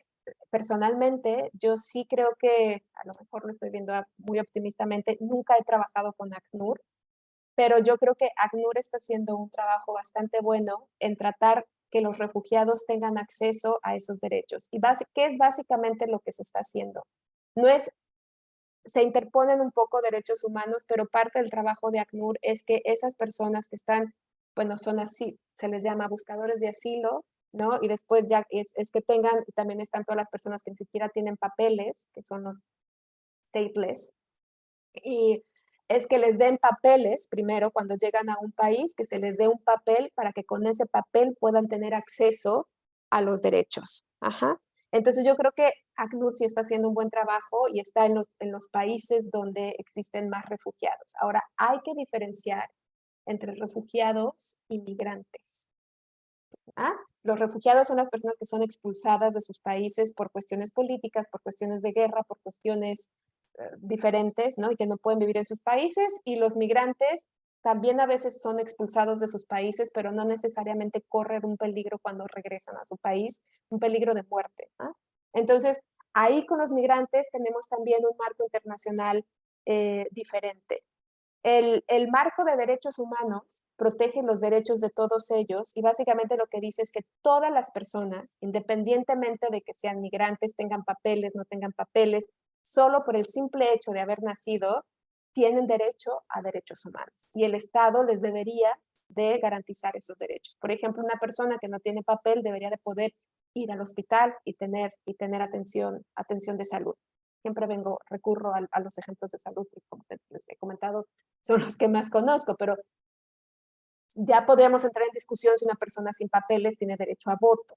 [SPEAKER 3] personalmente, yo sí creo que, a lo mejor lo estoy viendo muy optimistamente, nunca he trabajado con ACNUR, pero yo creo que ACNUR está haciendo un trabajo bastante bueno en tratar que los refugiados tengan acceso a esos derechos. ¿Y qué es básicamente lo que se está haciendo? No es, se interponen un poco derechos humanos, pero parte del trabajo de ACNUR es que esas personas que están, bueno, son así, se les llama buscadores de asilo, ¿no? Y después ya es que tengan, también están todas las personas que ni siquiera tienen papeles, que son los stateless, y es que les den papeles primero cuando llegan a un país, que se les dé un papel para que con ese papel puedan tener acceso a los derechos. Ajá. Entonces yo creo que ACNUR sí está haciendo un buen trabajo y está en los países donde existen más refugiados. Ahora, hay que diferenciar entre refugiados y migrantes. ¿Ah? Los refugiados son las personas que son expulsadas de sus países por cuestiones políticas, por cuestiones de guerra, por cuestiones diferentes, ¿no? Y que no pueden vivir en sus países. Y los migrantes también a veces son expulsados de sus países, pero no necesariamente corren un peligro cuando regresan a su país, un peligro de muerte. ¿Ah? Entonces, ahí con los migrantes tenemos también un marco internacional diferente. El marco de derechos humanos protege los derechos de todos ellos y básicamente lo que dice es que todas las personas, independientemente de que sean migrantes, tengan papeles, no tengan papeles, solo por el simple hecho de haber nacido, tienen derecho a derechos humanos y el Estado les debería de garantizar esos derechos. Por ejemplo, una persona que no tiene papel debería de poder ir al hospital y tener atención de salud. Siempre recurro a los ejemplos de salud que, como les he comentado, son los que más conozco, pero ya podríamos entrar en discusión si una persona sin papeles tiene derecho a voto.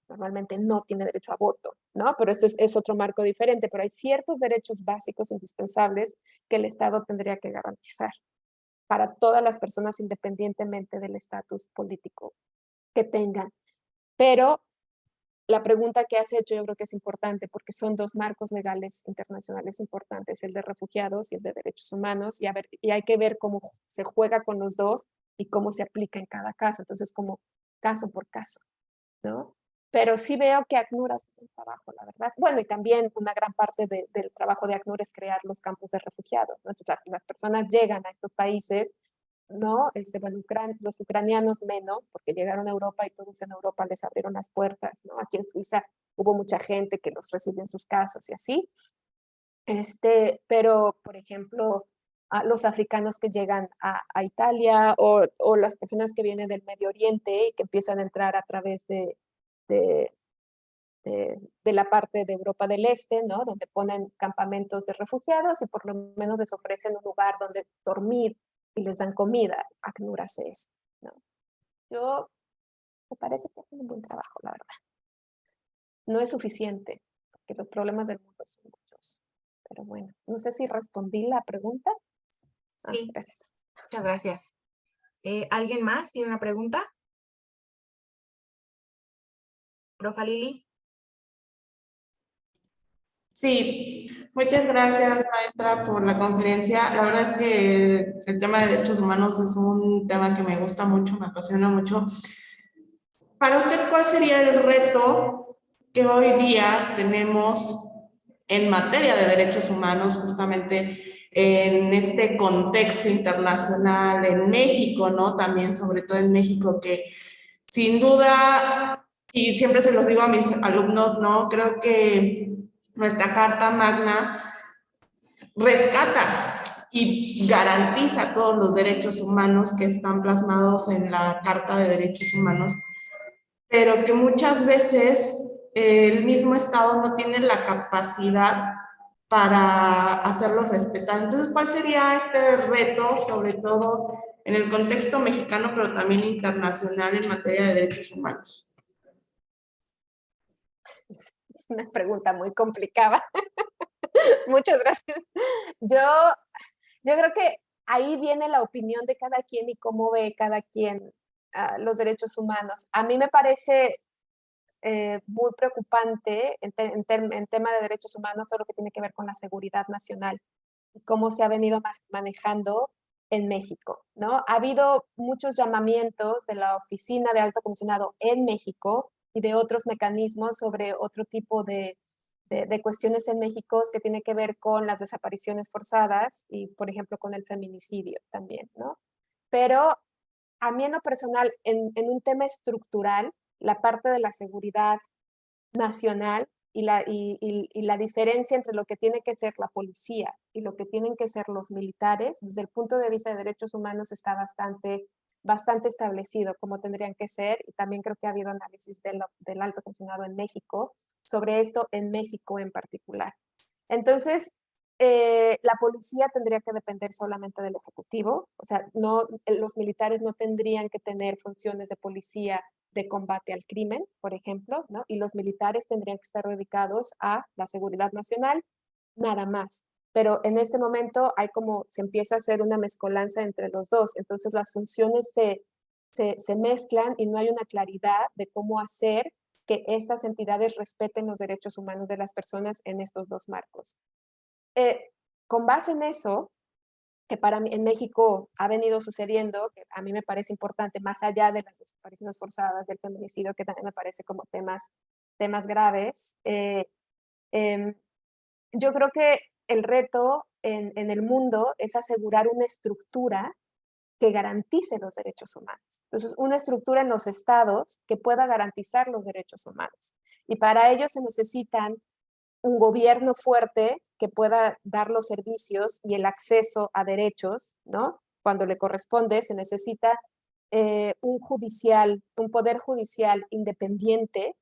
[SPEAKER 3] Normalmente no tiene derecho a voto, ¿no? Pero eso es otro marco diferente, pero hay ciertos derechos básicos indispensables que el Estado tendría que garantizar para todas las personas independientemente del estatus político que tengan. Pero la pregunta que has hecho yo creo que es importante porque son dos marcos legales internacionales importantes, el de refugiados y el de derechos humanos, y hay que ver cómo se juega con los dos y cómo se aplica en cada caso. Entonces, como caso por caso, ¿no? Pero sí veo que ACNUR hace un trabajo, la verdad. Bueno, y también una gran parte del trabajo de ACNUR es crear los campos de refugiados, ¿no? Entonces, las personas llegan a estos países, ¿no? Bueno, los ucranianos menos, porque llegaron a Europa y todos en Europa les abrieron las puertas, ¿no? Aquí en Suiza hubo mucha gente que los recibió en sus casas y así. Pero, por ejemplo, a los africanos que llegan a Italia o las personas que vienen del Medio Oriente y que empiezan a entrar a través de la parte de Europa del Este, ¿no? Donde ponen campamentos de refugiados y por lo menos les ofrecen un lugar donde dormir y les dan comida. ACNUR hace eso, ¿no? Me parece que hacen un buen trabajo, la verdad. No es suficiente, porque los problemas del mundo son muchos. Pero bueno, no sé si respondí la pregunta.
[SPEAKER 4] Sí.
[SPEAKER 3] Gracias.
[SPEAKER 4] Muchas gracias. ¿Alguien más tiene una pregunta? Profa Lili.
[SPEAKER 6] Sí, muchas gracias, maestra, por la conferencia. La verdad es que el tema de derechos humanos es un tema que me gusta mucho, me apasiona mucho. Para usted, ¿cuál sería el reto que hoy día tenemos en materia de derechos humanos justamente en este contexto internacional en México, ¿no? También, sobre todo en México, que sin duda, y siempre se los digo a mis alumnos, ¿no? Creo que nuestra Carta Magna rescata y garantiza todos los derechos humanos que están plasmados en la Carta de Derechos Humanos, pero que muchas veces el mismo Estado no tiene la capacidad para hacerlos respetar. Entonces, ¿cuál sería este reto, sobre todo en el contexto mexicano, pero también internacional en materia de derechos humanos?
[SPEAKER 3] Es una pregunta muy complicada. Muchas gracias. Yo creo que ahí viene la opinión de cada quien y cómo ve cada quien los derechos humanos. A mí me parece muy preocupante en tema de derechos humanos todo lo que tiene que ver con la seguridad nacional y cómo se ha venido manejando en México, ¿no? Ha habido muchos llamamientos de la Oficina de Alto Comisionado en México y de otros mecanismos sobre otro tipo de cuestiones en México que tiene que ver con las desapariciones forzadas y, por ejemplo, con el feminicidio también, ¿no? Pero a mí en lo personal, en un tema estructural, la parte de la seguridad nacional y la diferencia entre lo que tiene que ser la policía y lo que tienen que ser los militares, desde el punto de vista de derechos humanos está bastante establecido cómo tendrían que ser, y también creo que ha habido análisis del Alto Comisionado en México sobre esto en México en particular. Entonces, la policía tendría que depender solamente del Ejecutivo, o sea, los militares no tendrían que tener funciones de policía de combate al crimen, por ejemplo, ¿no? Y los militares tendrían que estar dedicados a la seguridad nacional, nada más. Pero en este momento se empieza a hacer una mezcolanza entre los dos, entonces las funciones se mezclan y no hay una claridad de cómo hacer que estas entidades respeten los derechos humanos de las personas en estos dos marcos. Con base en eso, que para mí en México ha venido sucediendo, que a mí me parece importante, más allá de las desapariciones forzadas, del feminicidio, que también me parece como temas graves, yo creo que el reto en el mundo es asegurar una estructura que garantice los derechos humanos. Entonces, una estructura en los estados que pueda garantizar los derechos humanos. Y para ello se necesitan un gobierno fuerte que pueda dar los servicios y el acceso a derechos, ¿no? Cuando le corresponde, se necesita un poder judicial independiente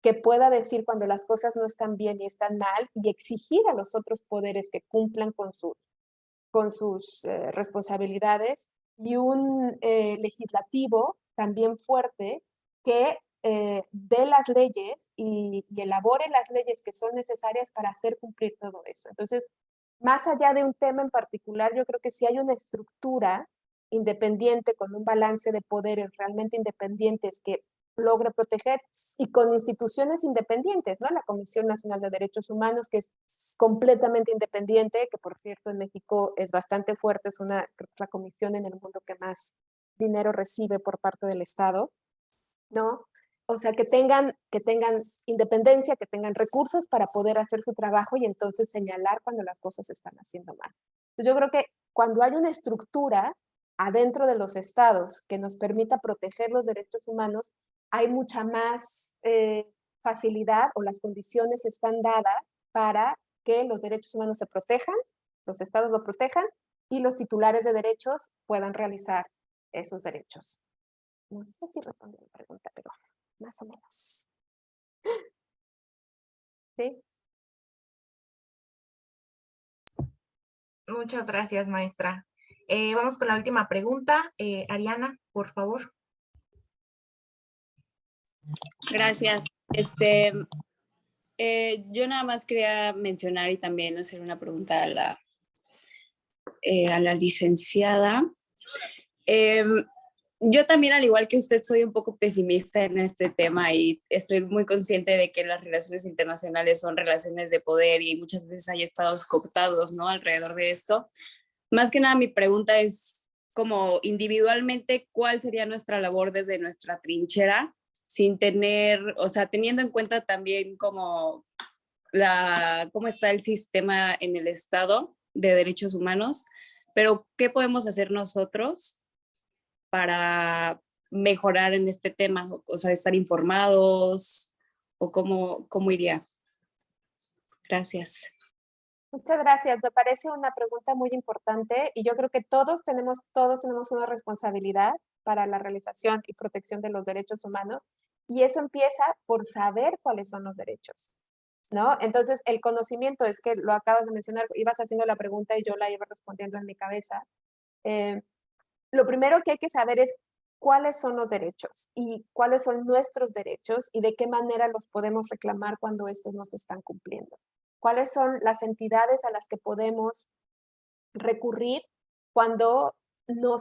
[SPEAKER 3] que pueda decir cuando las cosas no están bien y están mal y exigir a los otros poderes que cumplan con sus responsabilidades, y un legislativo también fuerte que dé las leyes y elabore las leyes que son necesarias para hacer cumplir todo eso. Entonces, más allá de un tema en particular, yo creo que si hay una estructura independiente con un balance de poderes realmente independientes que logre proteger, y con instituciones independientes, ¿no? La Comisión Nacional de Derechos Humanos, que es completamente independiente, que por cierto en México es bastante fuerte, es la comisión en el mundo que más dinero recibe por parte del Estado, ¿no? O sea, que tengan independencia, que tengan recursos para poder hacer su trabajo y entonces señalar cuando las cosas se están haciendo mal. Entonces yo creo que cuando hay una estructura adentro de los estados que nos permita proteger los derechos humanos, hay mucha más facilidad, o las condiciones están dadas para que los derechos humanos se protejan, los estados lo protejan y los titulares de derechos puedan realizar esos derechos. No sé si respondí la pregunta, pero más o menos. ¿Sí?
[SPEAKER 4] Muchas gracias, maestra. Vamos con la última pregunta. Ariana, por favor.
[SPEAKER 8] Gracias. Yo nada más quería mencionar y también hacer una pregunta a la licenciada. Yo también, al igual que usted, soy un poco pesimista en este tema y estoy muy consciente de que las relaciones internacionales son relaciones de poder y muchas veces hay estados cooptados, ¿no? Alrededor de esto. Más que nada, mi pregunta es como individualmente, ¿cuál sería nuestra labor desde nuestra trinchera? Sin tener, o sea, teniendo en cuenta también cómo está el sistema en el Estado, de derechos humanos, pero ¿qué podemos hacer nosotros para mejorar en este tema? O sea, estar informados o cómo iría. Gracias.
[SPEAKER 3] Muchas gracias. Me parece una pregunta muy importante y yo creo que todos tenemos una responsabilidad para la realización y protección de los derechos humanos y eso empieza por saber cuáles son los derechos, ¿no? Entonces, el conocimiento es que lo acabas de mencionar, ibas haciendo la pregunta y yo la iba respondiendo en mi cabeza. Lo primero que hay que saber es cuáles son los derechos y cuáles son nuestros derechos y de qué manera los podemos reclamar cuando estos no se están cumpliendo. Cuáles son las entidades a las que podemos recurrir cuando no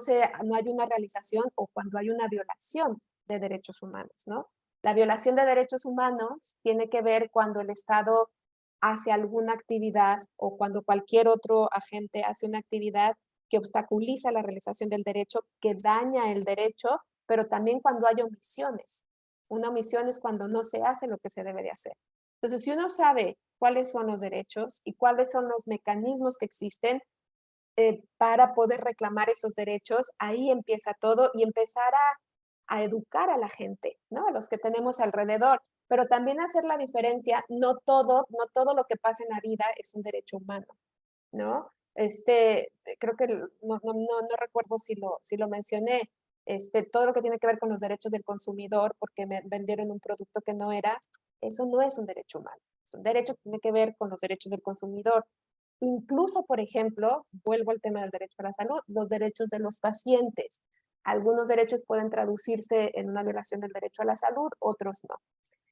[SPEAKER 3] hay una realización o cuando hay una violación de derechos humanos, ¿no? La violación de derechos humanos tiene que ver cuando el Estado hace alguna actividad o cuando cualquier otro agente hace una actividad que obstaculiza la realización del derecho, que daña el derecho, pero también cuando hay omisiones. Una omisión es cuando no se hace lo que se debe de hacer. Entonces, si uno sabe cuáles son los derechos y cuáles son los mecanismos que existen para poder reclamar esos derechos, ahí empieza todo y empezar a educar a la gente, ¿no? A los que tenemos alrededor, pero también hacer la diferencia, no todo lo que pasa en la vida es un derecho humano, ¿no? Creo que no recuerdo si lo mencioné, todo lo que tiene que ver con los derechos del consumidor, porque me vendieron un producto que no era, eso no es un derecho humano, es un derecho que tiene que ver con los derechos del consumidor. Incluso, por ejemplo, vuelvo al tema del derecho a la salud, los derechos de los pacientes. Algunos derechos pueden traducirse en una violación del derecho a la salud, otros no.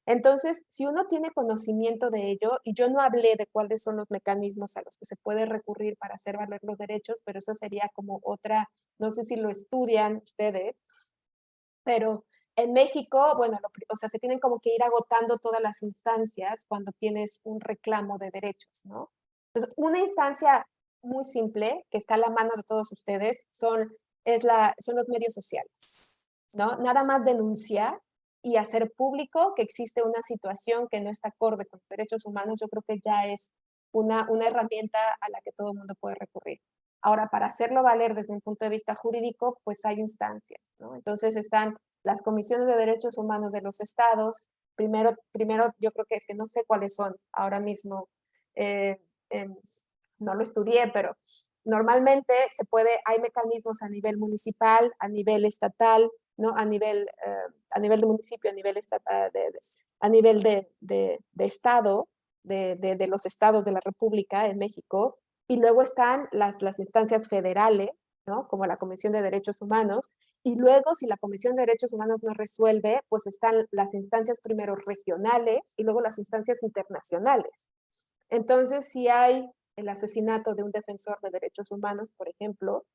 [SPEAKER 3] Entonces, si uno tiene conocimiento de ello, y yo no hablé de cuáles son los mecanismos a los que se puede recurrir para hacer valer los derechos, pero eso sería como otra, no sé si lo estudian ustedes, pero en México, bueno, o sea, se tienen como que ir agotando todas las instancias cuando tienes un reclamo de derechos, ¿no? Entonces, una instancia muy simple, que está a la mano de todos ustedes, son los medios sociales, ¿no? Nada más denunciar y hacer público que existe una situación que no está acorde con los derechos humanos, yo creo que ya es una herramienta a la que todo el mundo puede recurrir. Ahora, para hacerlo valer desde un punto de vista jurídico, pues hay instancias, ¿no? Entonces están las comisiones de derechos humanos de los estados. Primero yo creo que es que no sé cuáles son ahora mismo, no lo estudié, pero normalmente hay mecanismos a nivel municipal, a nivel estatal, ¿no? A nivel de municipio, a nivel estatal, a nivel de estado, de los estados de la República en México, y luego están las instancias federales, ¿no? Como la Comisión de Derechos Humanos, y luego si la Comisión de Derechos Humanos no resuelve, pues están las instancias primero regionales y luego las instancias internacionales. Entonces, si hay el asesinato de un defensor de derechos humanos, por ejemplo,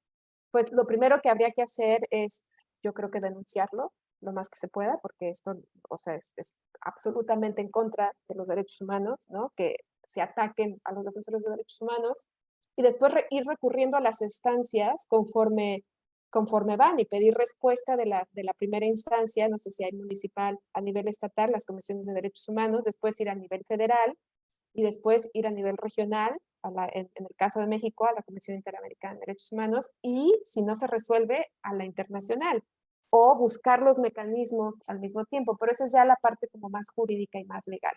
[SPEAKER 3] pues lo primero que habría que hacer es, yo creo que denunciarlo lo más que se pueda, porque esto, o sea, es absolutamente en contra de los derechos humanos, ¿no? Que se ataquen a los defensores de derechos humanos, y después ir recurriendo a las instancias conforme van y pedir respuesta de la primera instancia, no sé si hay municipal, a nivel estatal, las comisiones de derechos humanos, después ir a nivel federal y después ir a nivel regional, en el caso de México, a la Comisión Interamericana de Derechos Humanos, y si no se resuelve, a la internacional, o buscar los mecanismos al mismo tiempo, pero eso es ya la parte como más jurídica y más legal.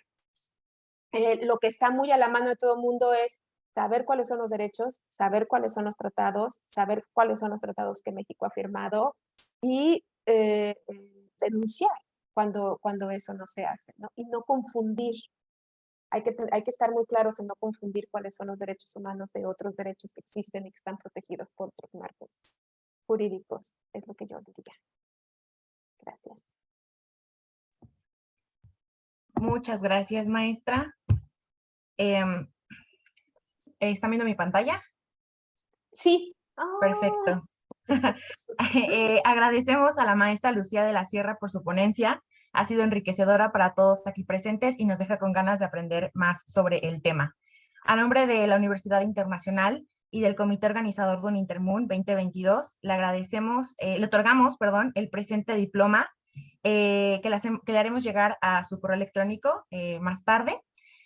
[SPEAKER 3] Lo que está muy a la mano de todo el mundo es saber cuáles son los derechos, saber cuáles son los tratados, saber cuáles son los tratados que México ha firmado y denunciar cuando eso no se hace, ¿no? Y no confundir. Hay que estar muy claros en no confundir cuáles son los derechos humanos de otros derechos que existen y que están protegidos por otros marcos jurídicos, es lo que yo diría. Gracias.
[SPEAKER 4] Muchas gracias, maestra. ¿Están viendo mi pantalla?
[SPEAKER 3] Sí.
[SPEAKER 4] Perfecto. Agradecemos a la maestra Lucía de la Sierra por su ponencia. Ha sido enriquecedora para todos aquí presentes y nos deja con ganas de aprender más sobre el tema. A nombre de la Universidad Internacional y del Comité Organizador de Unintermun 2022, le otorgamos el presente diploma que le haremos llegar a su correo electrónico más tarde.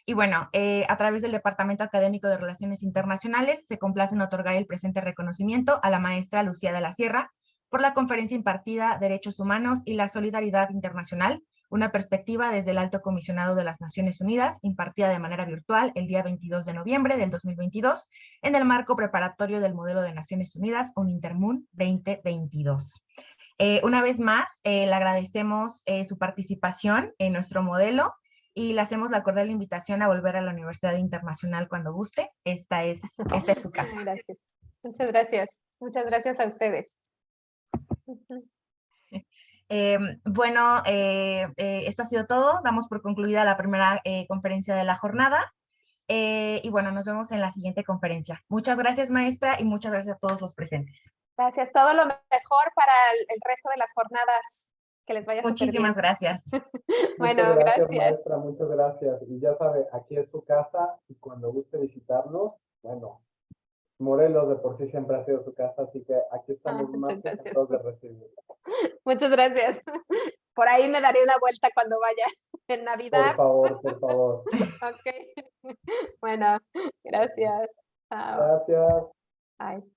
[SPEAKER 4] Y bueno, a través del Departamento Académico de Relaciones Internacionales se complace en otorgar el presente reconocimiento a la maestra Lucía de la Sierra por la conferencia impartida Derechos Humanos y la Solidaridad Internacional, una perspectiva desde el Alto Comisionado de las Naciones Unidas, impartida de manera virtual el día 22 de noviembre del 2022, en el marco preparatorio del modelo de Naciones Unidas, UNINTERMUN 2022. Una vez más, le agradecemos su participación en nuestro modelo y le hacemos la cordial invitación a volver a la Universidad Internacional cuando guste. Esta es su casa.
[SPEAKER 3] Gracias. Muchas gracias. Muchas gracias a ustedes.
[SPEAKER 4] Bueno, esto ha sido todo. Damos por concluida la primera conferencia de la jornada. Y bueno, nos vemos en la siguiente conferencia. Muchas gracias, maestra, y muchas gracias a todos los presentes.
[SPEAKER 3] Gracias. Todo lo mejor para el resto de las jornadas. Que les vaya súper bien.
[SPEAKER 4] Muchísimas gracias.
[SPEAKER 3] Bueno,
[SPEAKER 2] Muchas gracias,
[SPEAKER 3] gracias.
[SPEAKER 2] maestra, muchas gracias. Y ya sabe, aquí es su casa y cuando guste visitarnos, bueno, Morelos de por sí siempre ha sido su casa, así que aquí estamos
[SPEAKER 3] Muchas
[SPEAKER 2] más que
[SPEAKER 3] gracias.
[SPEAKER 2] encantados de recibirla.
[SPEAKER 3] Muchas gracias. Por ahí me daré una vuelta cuando vaya en
[SPEAKER 2] Por
[SPEAKER 3] Navidad.
[SPEAKER 2] favor, por favor.
[SPEAKER 3] Ok. Bueno, gracias. Chao.
[SPEAKER 2] Gracias.
[SPEAKER 3] Bye.